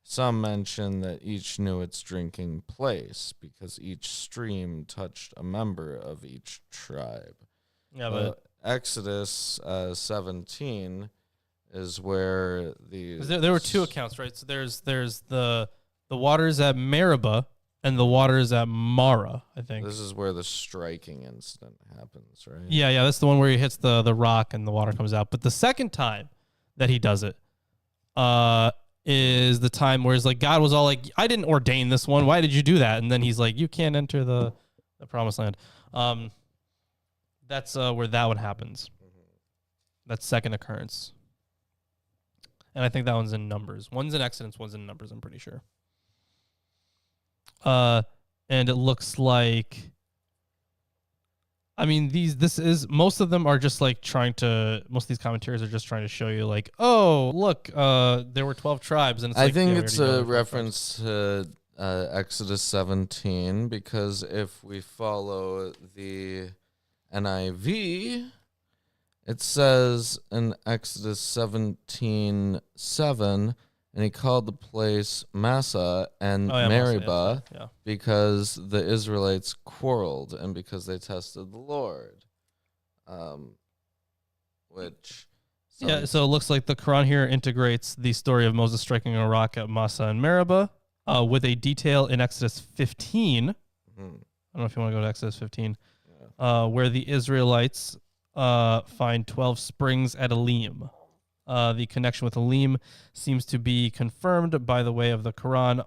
Some mention that each knew its drinking place because each stream touched a member of each tribe. Yeah, but Exodus 17 is where there were 2 accounts, right? So there's the waters at Meribah and the waters at Mara, I think. This is where the striking incident happens, right? Yeah, that's the one where he hits the rock and the water comes out. But the second time that he does it is the time where it's like God was all like, I didn't ordain this one. Why did you do that? And then he's like, you can't enter the promised land. That's where that one happens. That second occurrence. And I think that one's in Numbers. One's in Exodus, one's in Numbers, I'm pretty sure. And it looks like, I mean, most of them are just like most of these commentaries are just trying to show you like, oh, look, there were 12 tribes. And it's I think it's a reference to Exodus 17, because if we follow the NIV, it says in Exodus 17:7, and he called the place Massa and Meribah because the Israelites quarreled and because they tested the Lord. So it looks like the Quran here integrates the story of Moses striking a rock at Massa and Meribah with a detail in Exodus 15. I don't know if you want to go to Exodus 15, where the Israelites find 12 springs at Elim. The connection with Elim seems to be confirmed by the way of the Quran.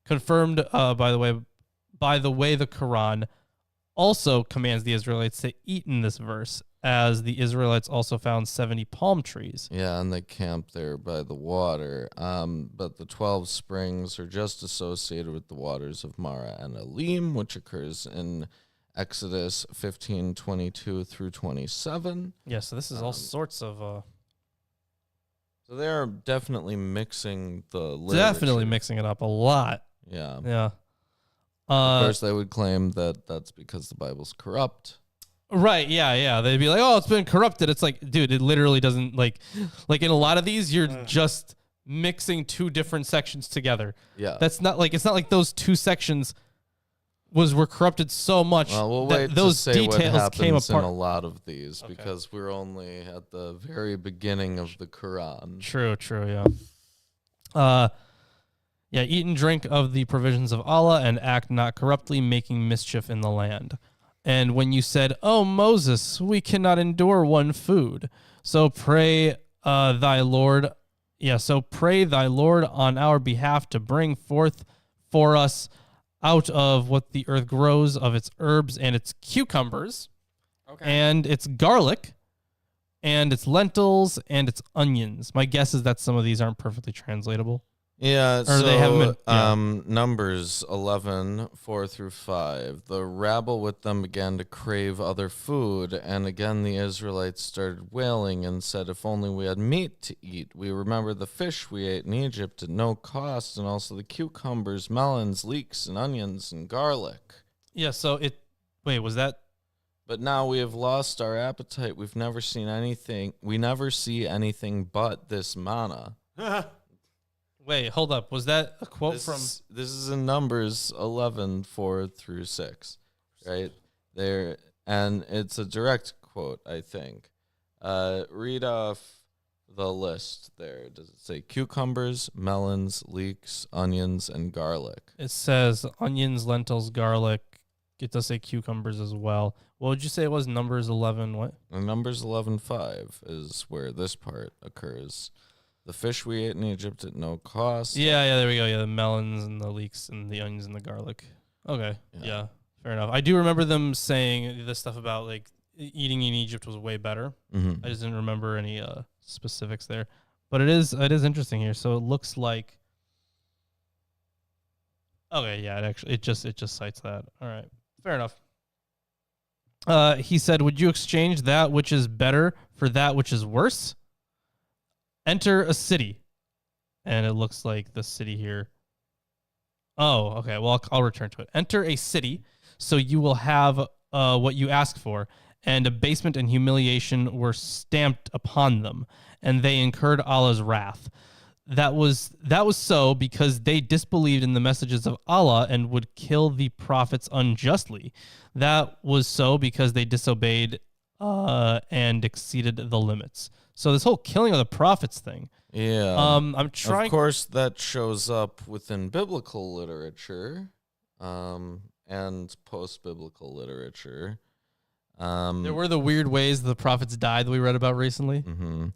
Confirmed by the way the Quran also commands the Israelites to eat in this verse, as the Israelites also found 70 palm trees. Yeah, and they camped there by the water. But the 12 springs are just associated with the waters of Mara and Elim, which occurs in Exodus 15:22 through 27. Yeah, so this is all sorts of... So they're definitely mixing the literature. Definitely mixing it up a lot. Yeah. Yeah. Of course, they would claim that that's because the Bible's corrupt. Right, yeah. They'd be like, oh, it's been corrupted. It's like, dude, it literally doesn't, like in a lot of these, you're just mixing 2 different sections together. Yeah. That's not like, it's not like those 2 sections were corrupted so much that those details came apart. In a lot of these, because we're only at the very beginning of the Quran. True, yeah. Eat and drink of the provisions of Allah and act not corruptly, making mischief in the land. And when you said, oh, Moses, we cannot endure one food, so pray thy Lord Yeah, so pray thy Lord on our behalf to bring forth for us out of what the earth grows of its herbs and its cucumbers and its garlic and its lentils and its onions. My guess is that some of these aren't perfectly translatable. Yeah, Or so they haven't been, Numbers 11, 4 through 5. The rabble with them began to crave other food, and again the Israelites started wailing and said, if only we had meat to eat. We remember the fish we ate in Egypt at no cost, and also the cucumbers, melons, leeks, and onions, and garlic. Yeah, so wait, was that? But now we have lost our appetite. We never see anything but this manna. Wait, hold up. Was that a quote from? This is in Numbers 11, 4 through 6, right? There, and it's a direct quote, I think. Read off the list there. Does it say cucumbers, melons, leeks, onions, and garlic? It says onions, lentils, garlic. It does say cucumbers as well. What would you say it was? Numbers 11 what? Numbers 11:5 is where this part occurs. The fish we ate in Egypt at no cost. Yeah, there we go. Yeah, the melons and the leeks and the onions and the garlic. Okay, yeah, fair enough. I do remember them saying this stuff about like eating in Egypt was way better. Mm-hmm. I just didn't remember any specifics there. But it is interesting here. So it looks like. Okay, yeah, it just cites that. All right, fair enough. He said, "Would you exchange that which is better for that which is worse? Enter a city." And it looks like the city here. Oh, okay. Well, I'll return to it. Enter a city, so you will have what you ask for. And abasement and humiliation were stamped upon them, and they incurred Allah's wrath. That was so because they disbelieved in the messages of Allah and would kill the prophets unjustly. That was so because they disobeyed and exceeded the limits. So this whole killing of the prophets thing. Yeah. I'm trying. Of course, that shows up within biblical literature, and post-biblical literature. There were the weird ways the prophets died that we read about recently. Mm-hmm.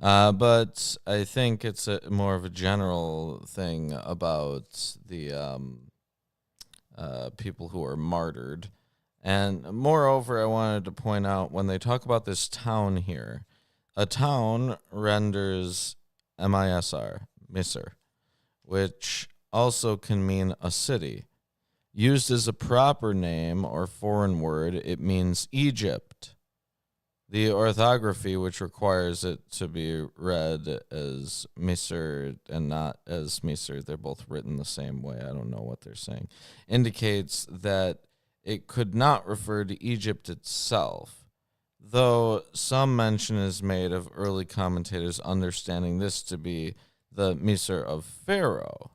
But I think it's more of a general thing about the people who are martyred. And moreover, I wanted to point out when they talk about this town here, a town renders M-I-S-R, Misr, which also can mean a city. Used as a proper name or foreign word, it means Egypt. The orthography, which requires it to be read as Misr and not as Misr, they're both written the same way. I don't know what they're saying, indicates that it could not refer to Egypt itself, though some mention is made of early commentators understanding this to be the Misr of Pharaoh.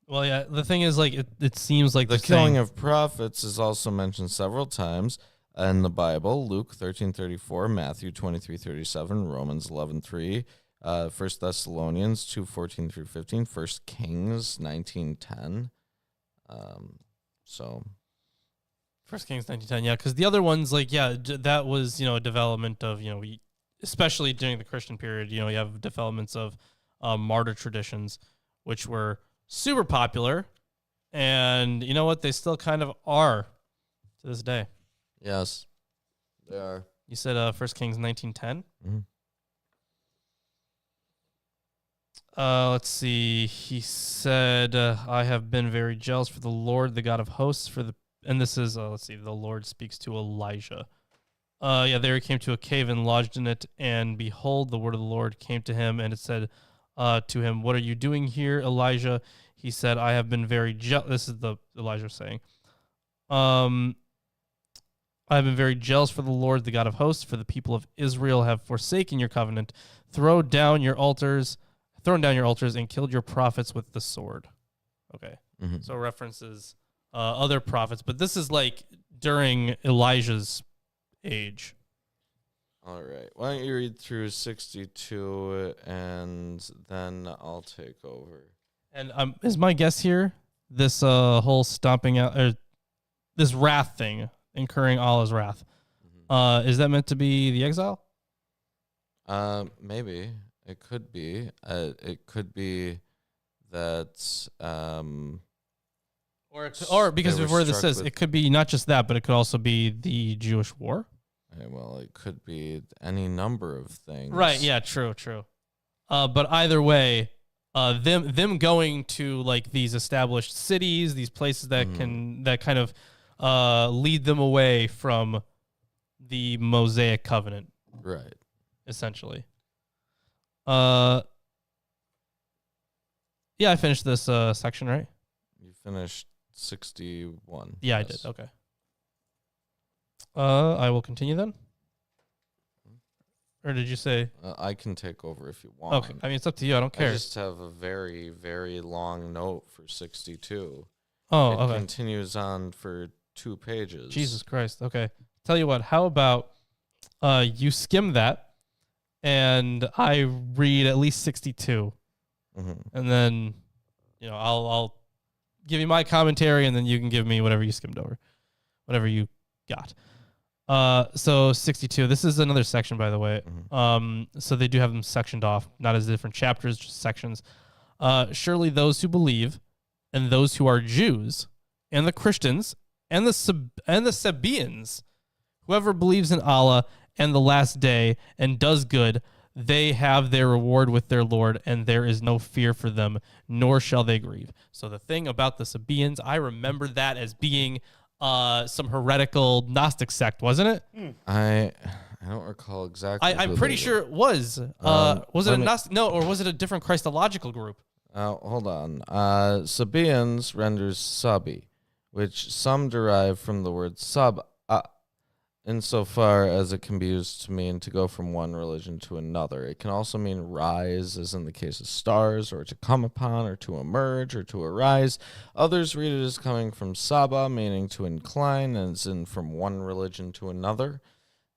Well, yeah, the thing is, like, it seems like the killing of prophets is also mentioned several times in the Bible. Luke 13:34, Matthew 23:37, Romans 11:3, 1 Thessalonians 2:14 through 15, 1 Kings 19:10. So 1 Kings 19:10, yeah, because the other ones, like, yeah, that was, a development of, especially during the Christian period, you have developments of martyr traditions, which were super popular, and you know what? They still kind of are to this day. Yes, they are. You said 1 Kings 19:10? Mm-hmm. Let's see. He said, I have been very jealous for the Lord, the God of hosts, and this is, let's see, the Lord speaks to Elijah. There he came to a cave and lodged in it, and behold, the word of the Lord came to him, and it said to him, what are you doing here, Elijah? He said, I have been very jealous. This is the Elijah saying, I have been very jealous for the Lord, the God of hosts, for the people of Israel have forsaken your covenant, thrown down your altars, and killed your prophets with the sword. Okay. Mm-hmm. So references other prophets, but this is like during Elijah's age. All right. Why don't you read through 62 and then I'll take over. And is my guess here, this whole stomping out, or this wrath thing, incurring Allah's wrath, is that meant to be the exile? Maybe. It could be. It could be that. Or because they of were where this struck says, with- it could be not just that, but it could also be the Jewish War. well, it could be any number of things. Right. Yeah. True. But either way, them going to like these established cities, these places that that kind of lead them away from the Mosaic covenant, Right. essentially. Yeah, I finished this section, right? You finished 61. Yeah, I Yes. did. Okay. I will continue then. Or did you say? I can take over if you want. Okay. I mean, it's up to you. I don't care. I just have a very, very long note for 62. Oh, It okay. continues on for 2 pages. Jesus Christ. Okay. Tell you what. How about you skim that, and I read at least 62, and then I'll give you my commentary, and then you can give me whatever you skimmed over, whatever you got. So 62. This is another section, by the way. So they do have them sectioned off, not as different chapters, just sections. Surely those who believe, and those who are Jews, and the Christians, and the Sabaeans, whoever believes in Allah and the last day and does good, they have their reward with their Lord, and there is no fear for them, nor shall they grieve. So the thing about the Sabaeans, I remember that as being some heretical Gnostic sect, wasn't it? I don't recall exactly. I'm who pretty they sure were. it was. Was it let a me- Gnostic? No, or was it a different Christological group? Hold on. Sabaeans renders sabi, which some derive from the word sab, insofar as it can be used to mean to go from one religion to another. It can also mean rise, as in the case of stars, or to come upon, or to emerge, or to arise. Others read it as coming from saba, meaning to incline, as in from one religion to another.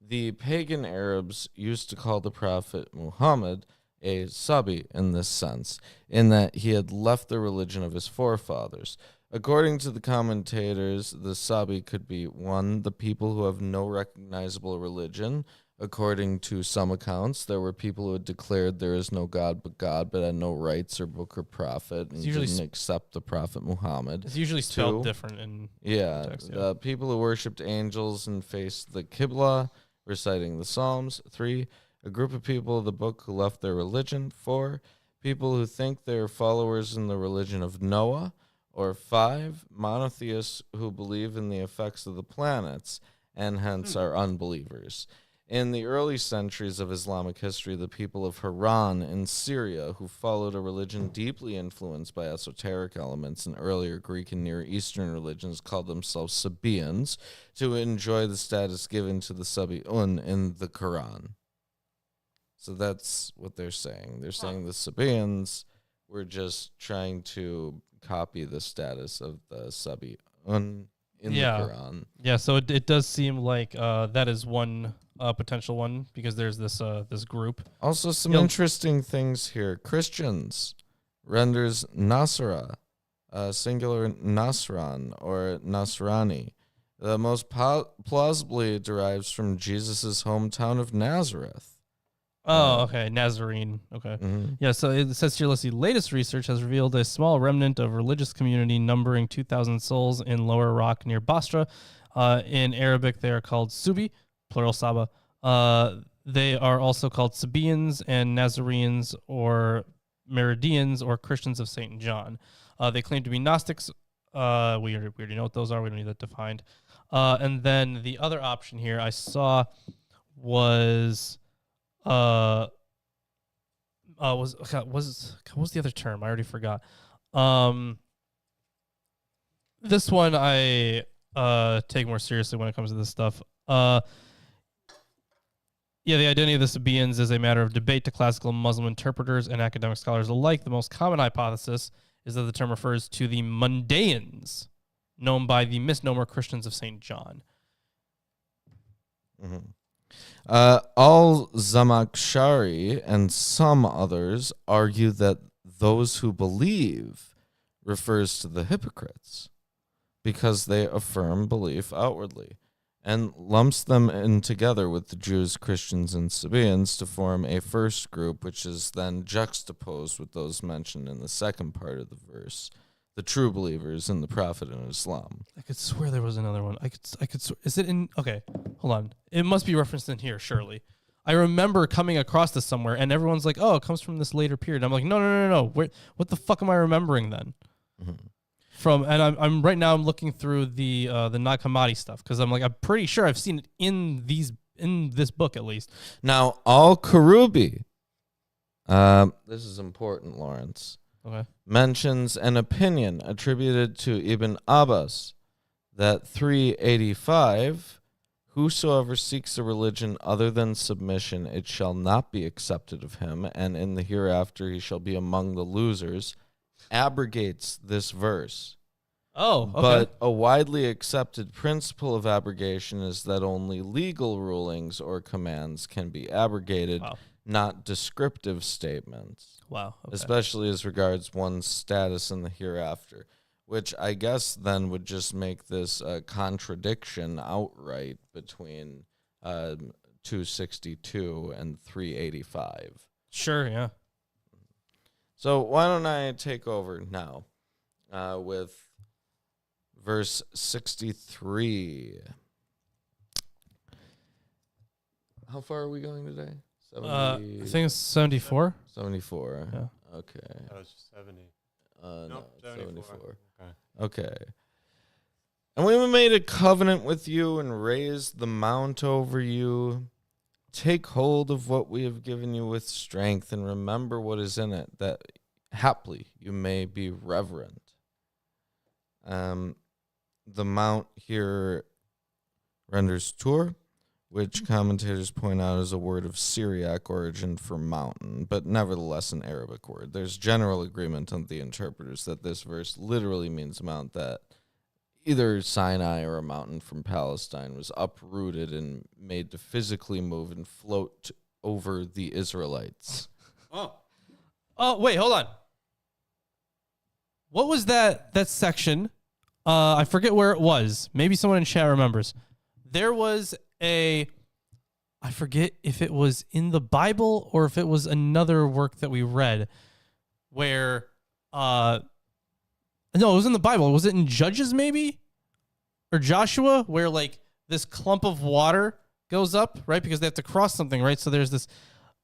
The pagan Arabs used to call the prophet Muhammad a sabi in this sense, in that he had left the religion of his forefathers. According to the commentators, the sabi could be 1, the people who have no recognizable religion. According to some accounts, there were people who had declared there is no God, but had no rights or book or prophet, and usually didn't accept the prophet Muhammad. It's usually spelled 2, different in Yeah, text, yeah. the people who worshipped angels and faced the Qibla, reciting the Psalms. 3, a group of people of the book who left their religion. 4, people who think they are followers in the religion of Noah. Or 5, monotheists who believe in the effects of the planets and hence are unbelievers. In the early centuries of Islamic history, the people of Haran in Syria, who followed a religion deeply influenced by esoteric elements in earlier Greek and Near Eastern religions, called themselves Sabaeans to enjoy the status given to the Sabi'un in the Quran. So that's what they're saying. They're saying the Sabaeans were just trying to copy the status of the Sabi'un in the Quran. Yeah, so it does seem like that is one potential one, because there's this this group. Also, some You'll- interesting things here. Christians renders Nasra, singular Nasran or Nasrani. The most plausibly derives from Jesus' hometown of Nazareth. Oh, okay, Nazarene. Okay. Yeah, so it says here, let's see, latest research has revealed a small remnant of religious community numbering 2,000 souls in Lower Iraq near Basra. In Arabic, they are called Subi, plural Saba. They are also called Sabaeans and Nazarenes or Meridians or Christians of St. John. They claim to be Gnostics. We already know what those are. We don't need that defined. And then the other option here I saw was... what was the other term? I already forgot. This one I take more seriously when it comes to this stuff. Yeah, the identity of the Sabaeans is a matter of debate to classical Muslim interpreters and academic scholars alike. The most common hypothesis is that the term refers to the Mundaeans, known by the misnomer Christians of St. John. Al-Zamakhshari and some others argue that those who believe refers to the hypocrites because they affirm belief outwardly and lumps them in together with the Jews, Christians, and Sabaeans to form a first group, which is then juxtaposed with those mentioned in the second part of the verse, the true believers in the Prophet and Islam. I could swear there was another one. I could swear. Is it in? Okay, hold on. It must be referenced in here, surely. I remember coming across this somewhere, and everyone's like, "Oh, it comes from this later period." I'm like, "No. What the fuck am I remembering then?" Mm-hmm. I'm right now. I'm looking through the Nag Hammadi stuff because I'm like, I'm pretty sure I've seen it in this book at least. Now, Al-Kurubi, this is important, Lawrence, Okay. mentions an opinion attributed to Ibn Abbas that 385, whosoever seeks a religion other than submission, it shall not be accepted of him, and in the hereafter he shall be among the losers, abrogates this verse. Oh, okay. But a widely accepted principle of abrogation is that only legal rulings or commands can be abrogated, Wow. not descriptive statements, Wow. Okay. especially as regards one's status in the hereafter, which I guess then would just make this a contradiction outright between 262 and 385. Sure. Yeah. So why don't I take over now with verse 63. How far are we going today? I think it's 74. 74. Yeah. Okay. That was 70. No, Nope, 74. Okay. Okay. And we have made a covenant with you and raised the mount over you. Take hold of what we have given you with strength and remember what is in it, that haply you may be reverent. The mount here renders Tur, which commentators point out is a word of Syriac origin for mountain, but nevertheless an Arabic word. There's general agreement on the interpreters that this verse literally means mount, that either Sinai or a mountain from Palestine was uprooted and made to physically move and float over the Israelites. Oh, wait, hold on. What was that section? I forget where it was. Maybe someone in chat remembers. There was I forget if it was in the Bible or if it was another work that we read where, no, it was in the Bible. Was it in Judges maybe? Or Joshua, where like this clump of water goes up, right? Because they have to cross something, right? So there's this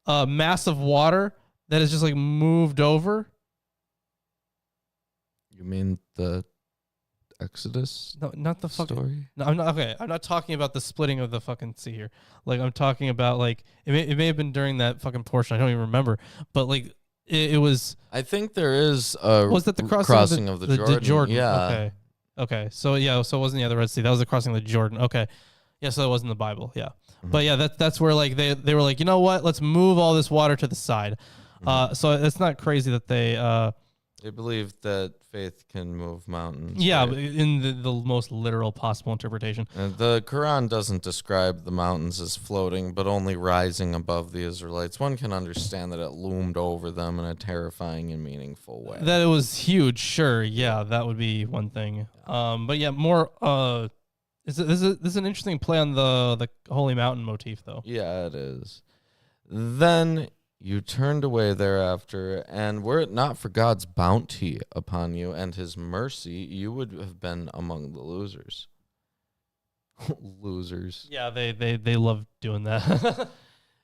mass of water that is just like moved over. You mean the Exodus No, not the fucking story? No, I'm not okay. I'm not talking about the splitting of the fucking sea here. Like I'm talking about like it may have been during that fucking portion. I don't even remember. But like it was. I think there is a Was that the crossing of the Jordan? The Jordan. Yeah. Okay. So yeah. So it wasn't the Red Sea. That was the crossing of the Jordan. Okay. Yeah. So that wasn't the Bible. Yeah. Mm-hmm. But yeah, that's where like they were like, you know what? Let's move all this water to the side. So it's not crazy that They believe that faith can move mountains. yeah, right? in the most literal possible interpretation. And the Quran doesn't describe the mountains as floating, but only rising above the Israelites. One can understand that it loomed over them in a terrifying and meaningful way. That it was huge, sure. Yeah, that would be one thing. But yeah, more. This is an interesting play on the holy mountain motif, though. Yeah, it is. Then you turned away thereafter, and were it not for God's bounty upon you and his mercy, you would have been among the losers. Losers. Yeah, they love doing that.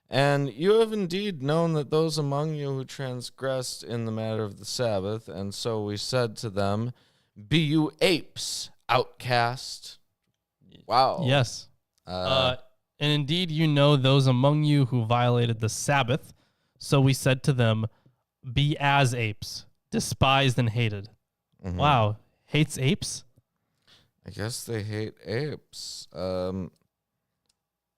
And you have indeed known that those among you who transgressed in the matter of the Sabbath, and so we said to them, be you apes, outcast. Wow. Yes. And indeed, you know those among you who violated the Sabbath. So we said to them, be as apes, despised and hated. Mhm. Wow. Hates apes? I guess they hate apes. I'm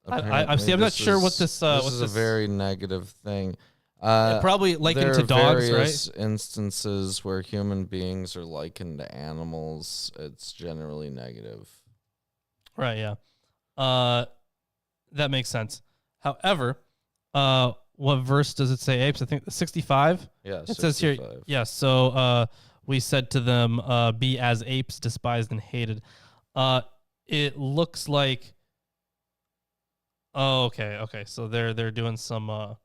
Apparently not sure what this. This what is this, a very negative thing. probably likened there to are dogs, various right? instances where human beings are likened to animals. It's generally negative. Right. Yeah. That makes sense. However, what verse does it say apes? I think 65. Yeah, It says here. 65. Yeah. So we said to them, be as apes, despised and hated. It looks like Oh, okay. So they're doing some. I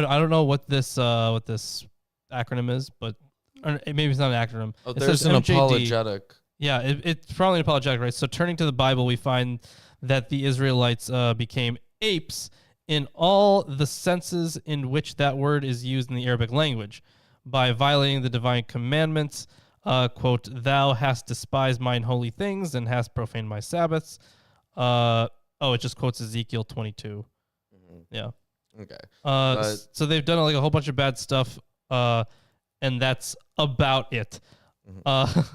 don't know what this acronym is, but or maybe it's not an acronym. Oh, It there's says an MJD. apologetic. Yeah, it's probably an apologetic, right? So turning to the Bible, we find that the Israelites became apes in all the senses in which that word is used in the Arabic language by violating the divine commandments. Quote, thou hast despised mine holy things and hast profaned my Sabbaths. It just quotes Ezekiel 22. Mhm. Yeah. Okay. So they've done like a whole bunch of bad stuff, and that's about it. Mhm.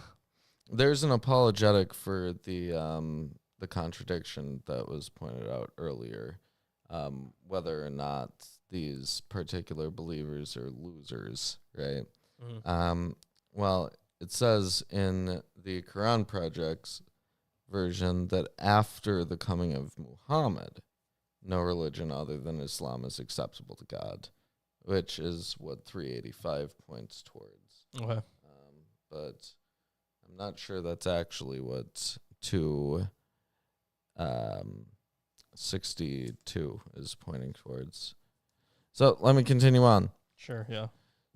There's an apologetic for the contradiction that was pointed out earlier, whether or not these particular believers are losers, right? Mhm. Well, it says in the Quran Project's version that after the coming of Muhammad, no religion other than Islam is acceptable to God, which is what 385 points towards. Okay. But I'm not sure that's actually what 62 is pointing towards. So let me continue on. Sure. Yeah.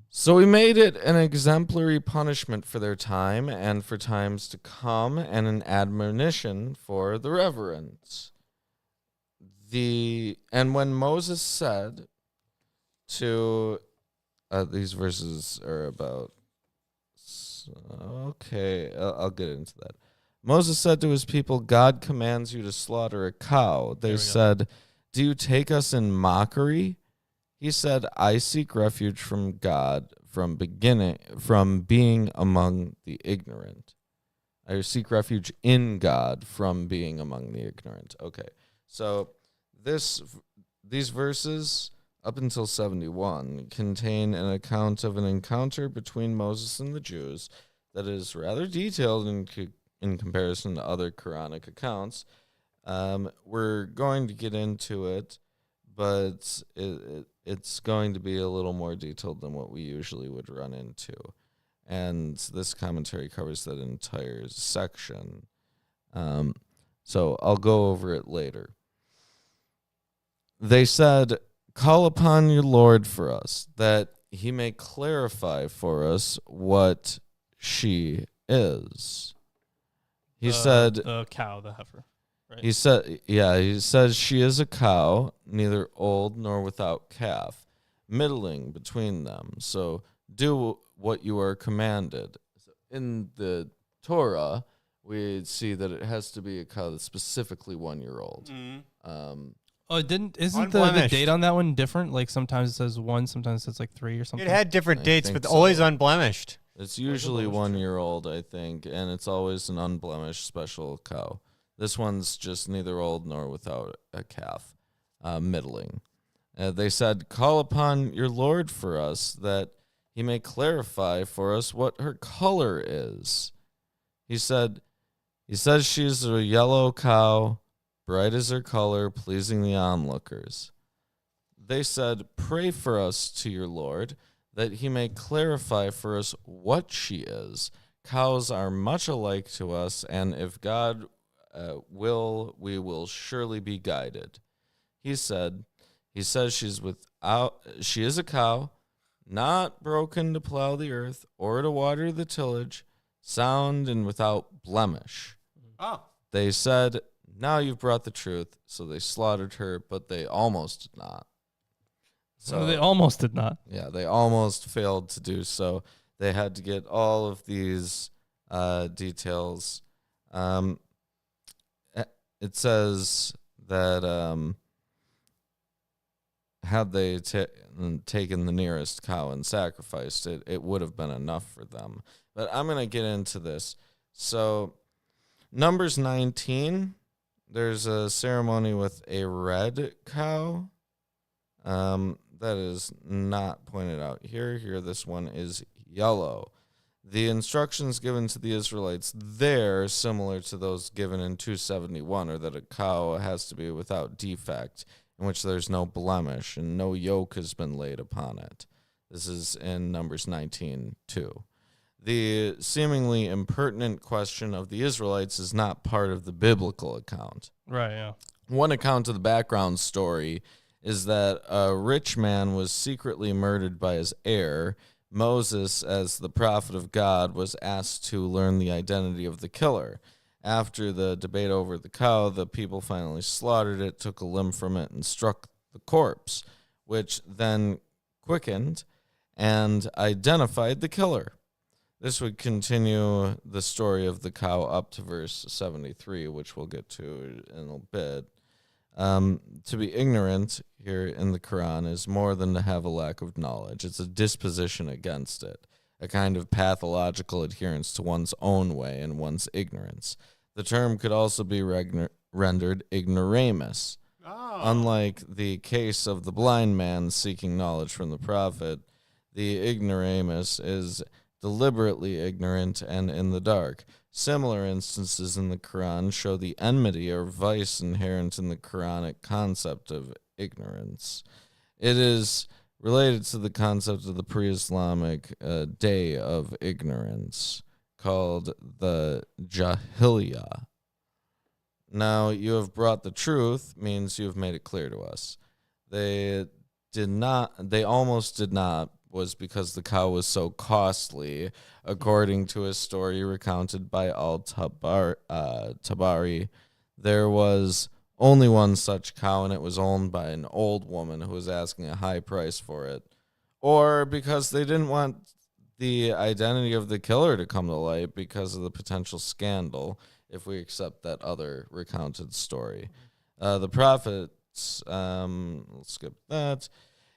So we made it an exemplary punishment for their time and for times to come, and an admonition for the reverent. And when Moses said to these verses are about. Okay, I'll get into that. Moses said to his people, God commands you to slaughter a cow. They said, do you take us in mockery? He said, I seek refuge from God from being among the ignorant. I seek refuge in God from being among the ignorant. Okay, so these verses up until 71 contain an account of an encounter between Moses and the Jews that is rather detailed in comparison to other Quranic accounts. We're going to get into it, but it's going to be a little more detailed than what we usually would run into. And this commentary covers that entire section. So I'll go over it later. They said, call upon your Lord for us, that he may clarify for us what she is. He said, the cow, the heifer. Right? he says she is a cow, neither old nor without calf, middling between them. So do what you are commanded. In the Torah, we see that it has to be a cow that's specifically 1 year old. Isn't the Unblemished. date on that one different? Like sometimes it says 1, sometimes it says like 3 or something. It had different I dates, think but so. always unblemished. It's usually 1 year old, I think, and it's always an unblemished special cow. This one's just neither old nor without a calf, middling. They said, call upon your Lord for us, that he may clarify for us what her color is. He says she's a yellow cow, bright is her color, pleasing the onlookers. They said, pray for us to your Lord, that he may clarify for us what she is. Cows are much alike to us, and if God we will surely be guided. He says she is a cow, not broken to plow the earth or to water the tillage, sound and without blemish. Oh. They said, now you've brought the truth. So they slaughtered her, but they almost did not. So they almost did not. Yeah, they almost failed to do so. They had to get all of these details. It says that had they taken the nearest cow and sacrificed it, it would have been enough for them. But I'm going to get into this. So, Numbers 19, there's a ceremony with a red cow. That is not pointed out here. Here, this one is yellow. The instructions given to the Israelites there, similar to those given in 271, are that a cow has to be without defect, in which there's no blemish and no yoke has been laid upon it. This is in Numbers 19:2. The seemingly impertinent question of the Israelites is not part of the biblical account. Right, yeah. One account of the background story is that a rich man was secretly murdered by his heir. Moses, as the prophet of God, was asked to learn the identity of the killer. After the debate over the cow, the people finally slaughtered it, took a limb from it, and struck the corpse, which then quickened and identified the killer. This would continue the story of the cow up to verse 73, which we'll get to in a bit. To be ignorant here in the Quran is more than to have a lack of knowledge. It's a disposition against it, a kind of pathological adherence to one's own way and one's ignorance. The term could also be rendered ignoramus. Oh. Unlike the case of the blind man seeking knowledge from the prophet, the ignoramus is deliberately ignorant and in the dark. Similar instances in the Quran show the enmity or vice inherent in the Quranic concept of ignorance. It is related to the concept of the pre-Islamic day of ignorance called the Jahiliyyah. Now, you have brought the truth means you have made it clear to us. They almost did not, was because the cow was so costly, according to a story recounted by Tabari. There was only one such cow, and it was owned by an old woman who was asking a high price for it, or because they didn't want the identity of the killer to come to light because of the potential scandal, if we accept that other recounted story. The prophets, let's skip that.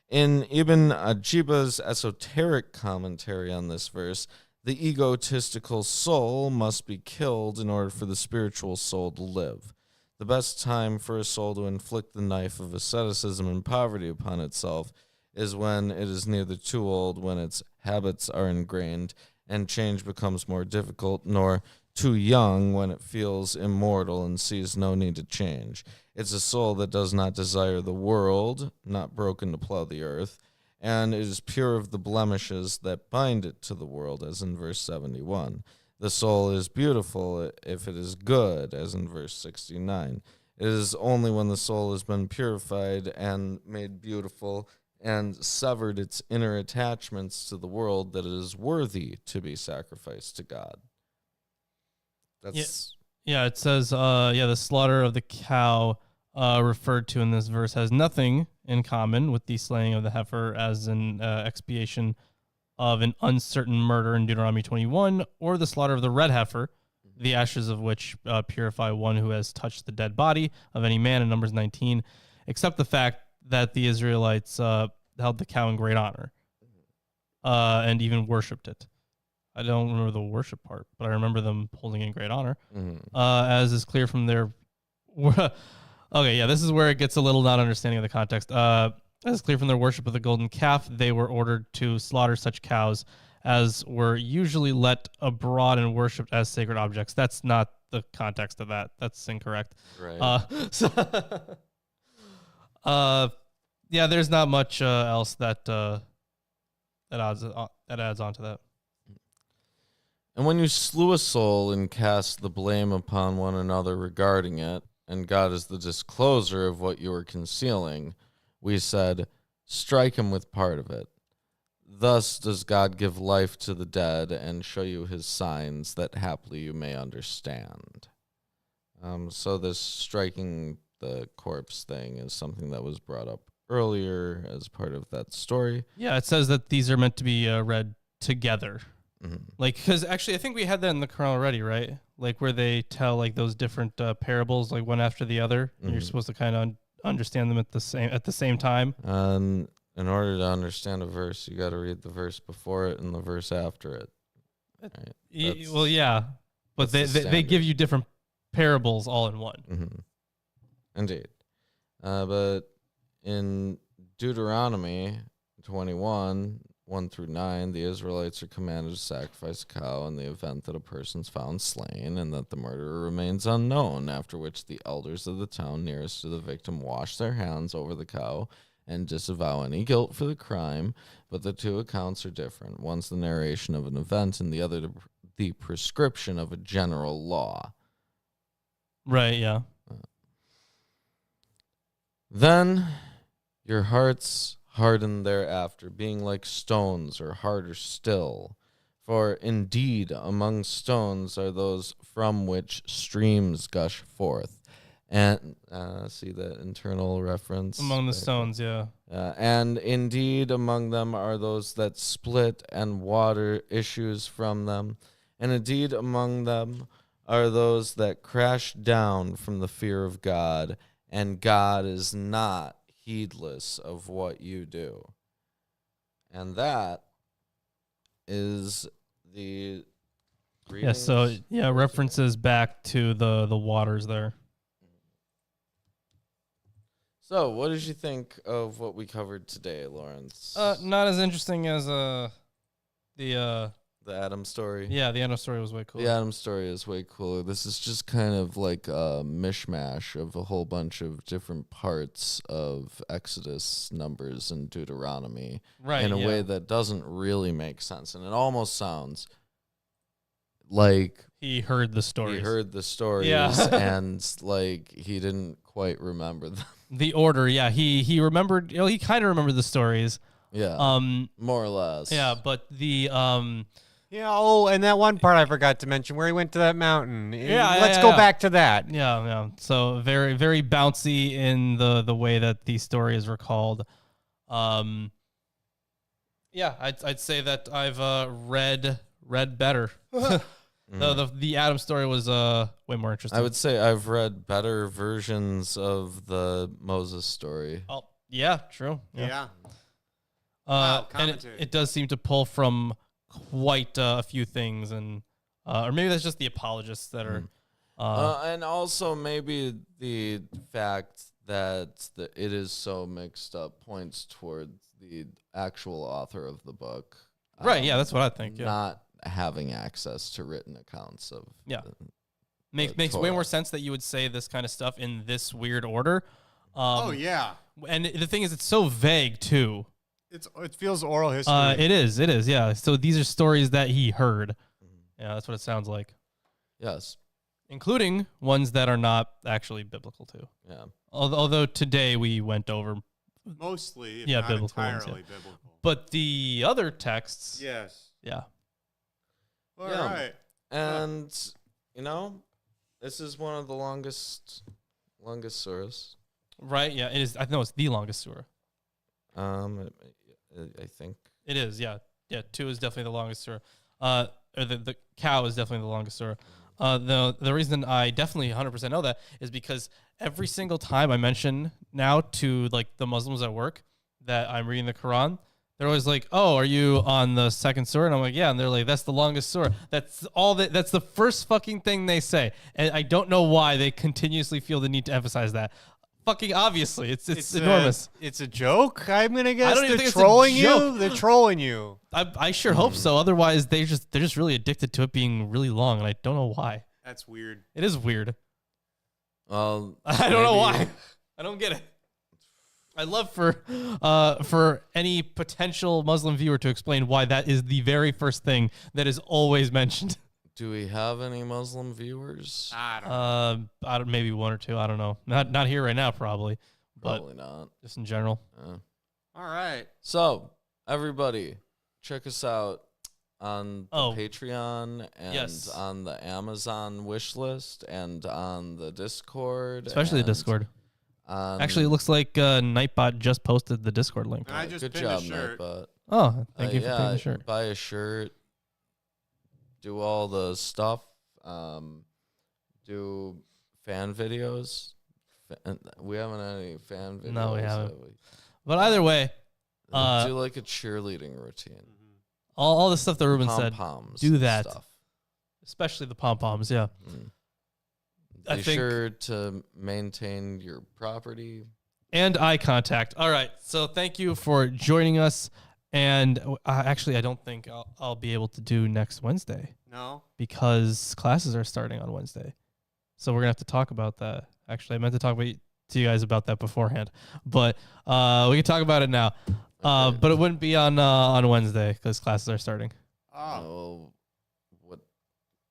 In Ibn Ajiba's esoteric commentary on this verse, the egotistical soul must be killed in order for the spiritual soul to live. The best time for a soul to inflict the knife of asceticism and poverty upon itself is when it is neither too old, when its habits are ingrained and change becomes more difficult, nor too young, when it feels immortal and sees no need to change. It's a soul that does not desire the world, not broken to plow the earth, and it is pure of the blemishes that bind it to the world, as in verse 71. The soul is beautiful if it is good, as in verse 69. It is only when the soul has been purified and made beautiful and severed its inner attachments to the world that it is worthy to be sacrificed to God. That's Yeah, it says, the slaughter of the cow referred to in this verse has nothing in common with the slaying of the heifer as an expiation of an uncertain murder in Deuteronomy 21, or the slaughter of the red heifer, the ashes of which purify one who has touched the dead body of any man in Numbers 19, except the fact that the Israelites held the cow in great honor and even worshipped it. I don't remember the worship part, but I remember them holding it in great honor, as is clear from their... Okay, yeah, this is where it gets a little not understanding of the context. As is clear from their worship of the golden calf, they were ordered to slaughter such cows as were usually let abroad and worshipped as sacred objects. That's not the context of that. That's incorrect. right. Yeah, there's not much else that adds on to that. And when you slew a soul and cast the blame upon one another regarding it, and God is the discloser of what you were concealing, we said, strike him with part of it. Thus does God give life to the dead and show you his signs that haply you may understand. So this striking the corpse thing is something that was brought up earlier as part of that story. Yeah, it says that these are meant to be read together. Mm-hmm. Like, because actually, I think we had that in the Quran already, right? Like, where they tell like those different parables, like one after the other, and you're supposed to kind of understand them at the same time. In order to understand a verse, you got to read the verse before it and the verse after it. Right? Well, yeah, but they give you different parables all in one. Mm-hmm. Indeed. But in Deuteronomy 21, 1 through 9, the Israelites are commanded to sacrifice a cow in the event that a person's found slain and that the murderer remains unknown, after which the elders of the town nearest to the victim wash their hands over the cow and disavow any guilt for the crime, but the two accounts are different. One's the narration of an event, and the other the prescription of a general law. Right, yeah. Then your hearts harden thereafter, being like stones, or harder still. For indeed among stones are those from which streams gush forth. And see that internal reference? Among the stones, yeah. And indeed among them are those that split, and water issues from them. And indeed among them are those that crash down from the fear of God, and God is not heedless of what you do. And that is the Yeah, so yeah, references back to the waters there. So, what did you think of what we covered today, Lawrence? Not as interesting as the Adam story? Yeah, the Adam story was way cooler. The Adam story is way cooler. This is just kind of like a mishmash of a whole bunch of different parts of Exodus, Numbers, and Deuteronomy. Right, in a way that doesn't really make sense. And it almost sounds like he heard the stories. He heard the stories, and like he didn't quite remember them. The order, yeah. He remembered, he kind of remembered the stories. Yeah. More or less. Yeah, but the Yeah, and that one part I forgot to mention where he went to that mountain. Yeah, let's go back to that. Yeah, yeah. So very, very bouncy in the way that these stories were called. Yeah, I'd say that I've read better. The Adam story was way more interesting. I would say I've read better versions of the Moses story. Oh, yeah, true. Yeah. Wow, and it does seem to pull from quite a few things, and or maybe that's just the apologists that are. And also maybe the fact that it is so mixed up points towards the actual author of the book. Right. Yeah, that's what I think. Yeah. Not having access to written accounts of. Yeah. Makes way more sense that you would say this kind of stuff in this weird order. Oh yeah. And the thing is, it's so vague too. It feels oral history. It is. Yeah. So these are stories that he heard. Yeah, that's what it sounds like. Yes. Including ones that are not actually biblical too. Yeah. Although today we went over mostly, if not biblical entirely ones, yeah. biblical. But the other texts. Yes. Yeah. All right. And this is one of the longest surahs. Right. Yeah. It is. I know it's the longest surah. I think it is. Yeah. Yeah. 2 is definitely the longest surah. Or the cow is definitely the longest surah. The reason I definitely 100% know that is because every single time I mention now to like the Muslims at work that I'm reading the Quran, they're always like, "Oh, are you on the second surah?" And I'm like, "Yeah." And they're like, "That's the longest surah." That's all. That's the first fucking thing they say, and I don't know why they continuously feel the need to emphasize that. Fucking obviously, it's enormous. It's a joke. I'm gonna guess I don't even they're think trolling it's a joke. you. They're trolling you. I sure hope so. Otherwise, they're just really addicted to it being really long, and I don't know why. That's weird. It is weird. Well, I don't know why. I don't get it. I'd love for any potential Muslim viewer to explain why that is the very first thing that is always mentioned. Do we have any Muslim viewers? I don't know. Maybe 1 or 2. I don't know. Not here right now, probably. Probably not. Just in general. All right. So, everybody, check us out on the Patreon and on the Amazon wish list and on the Discord. Especially the Discord. Actually, it looks like Nightbot just posted the Discord link. And I just Good pinned job, a shirt. Nightbot. Oh, thank you for pinning the shirt. Buy a shirt. Do all the stuff. Do fan videos. We haven't had any fan videos. No, we haven't. But either way, do like a cheerleading routine. All the stuff that Ruben said, do that. Stuff. Especially the pom-poms, yeah. Be sure to maintain your property. And eye contact. All right, so thank you for joining us. And actually, I don't think I'll be able to do next Wednesday. No? Because classes are starting on Wednesday. So we're going to have to talk about that. Actually, I meant to talk about to you guys about that beforehand, but we can talk about it now. Okay. But it wouldn't be on Wednesday because classes are starting. Oh, What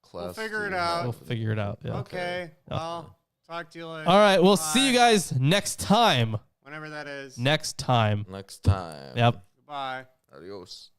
class? figure do it you out. We'll have? figure it out. Yeah. okay. Yeah. Well, talk to you later. All right. We'll see you Bye. guys next time. Whenever that is. Next time. Next time. Yep. Goodbye. Adios.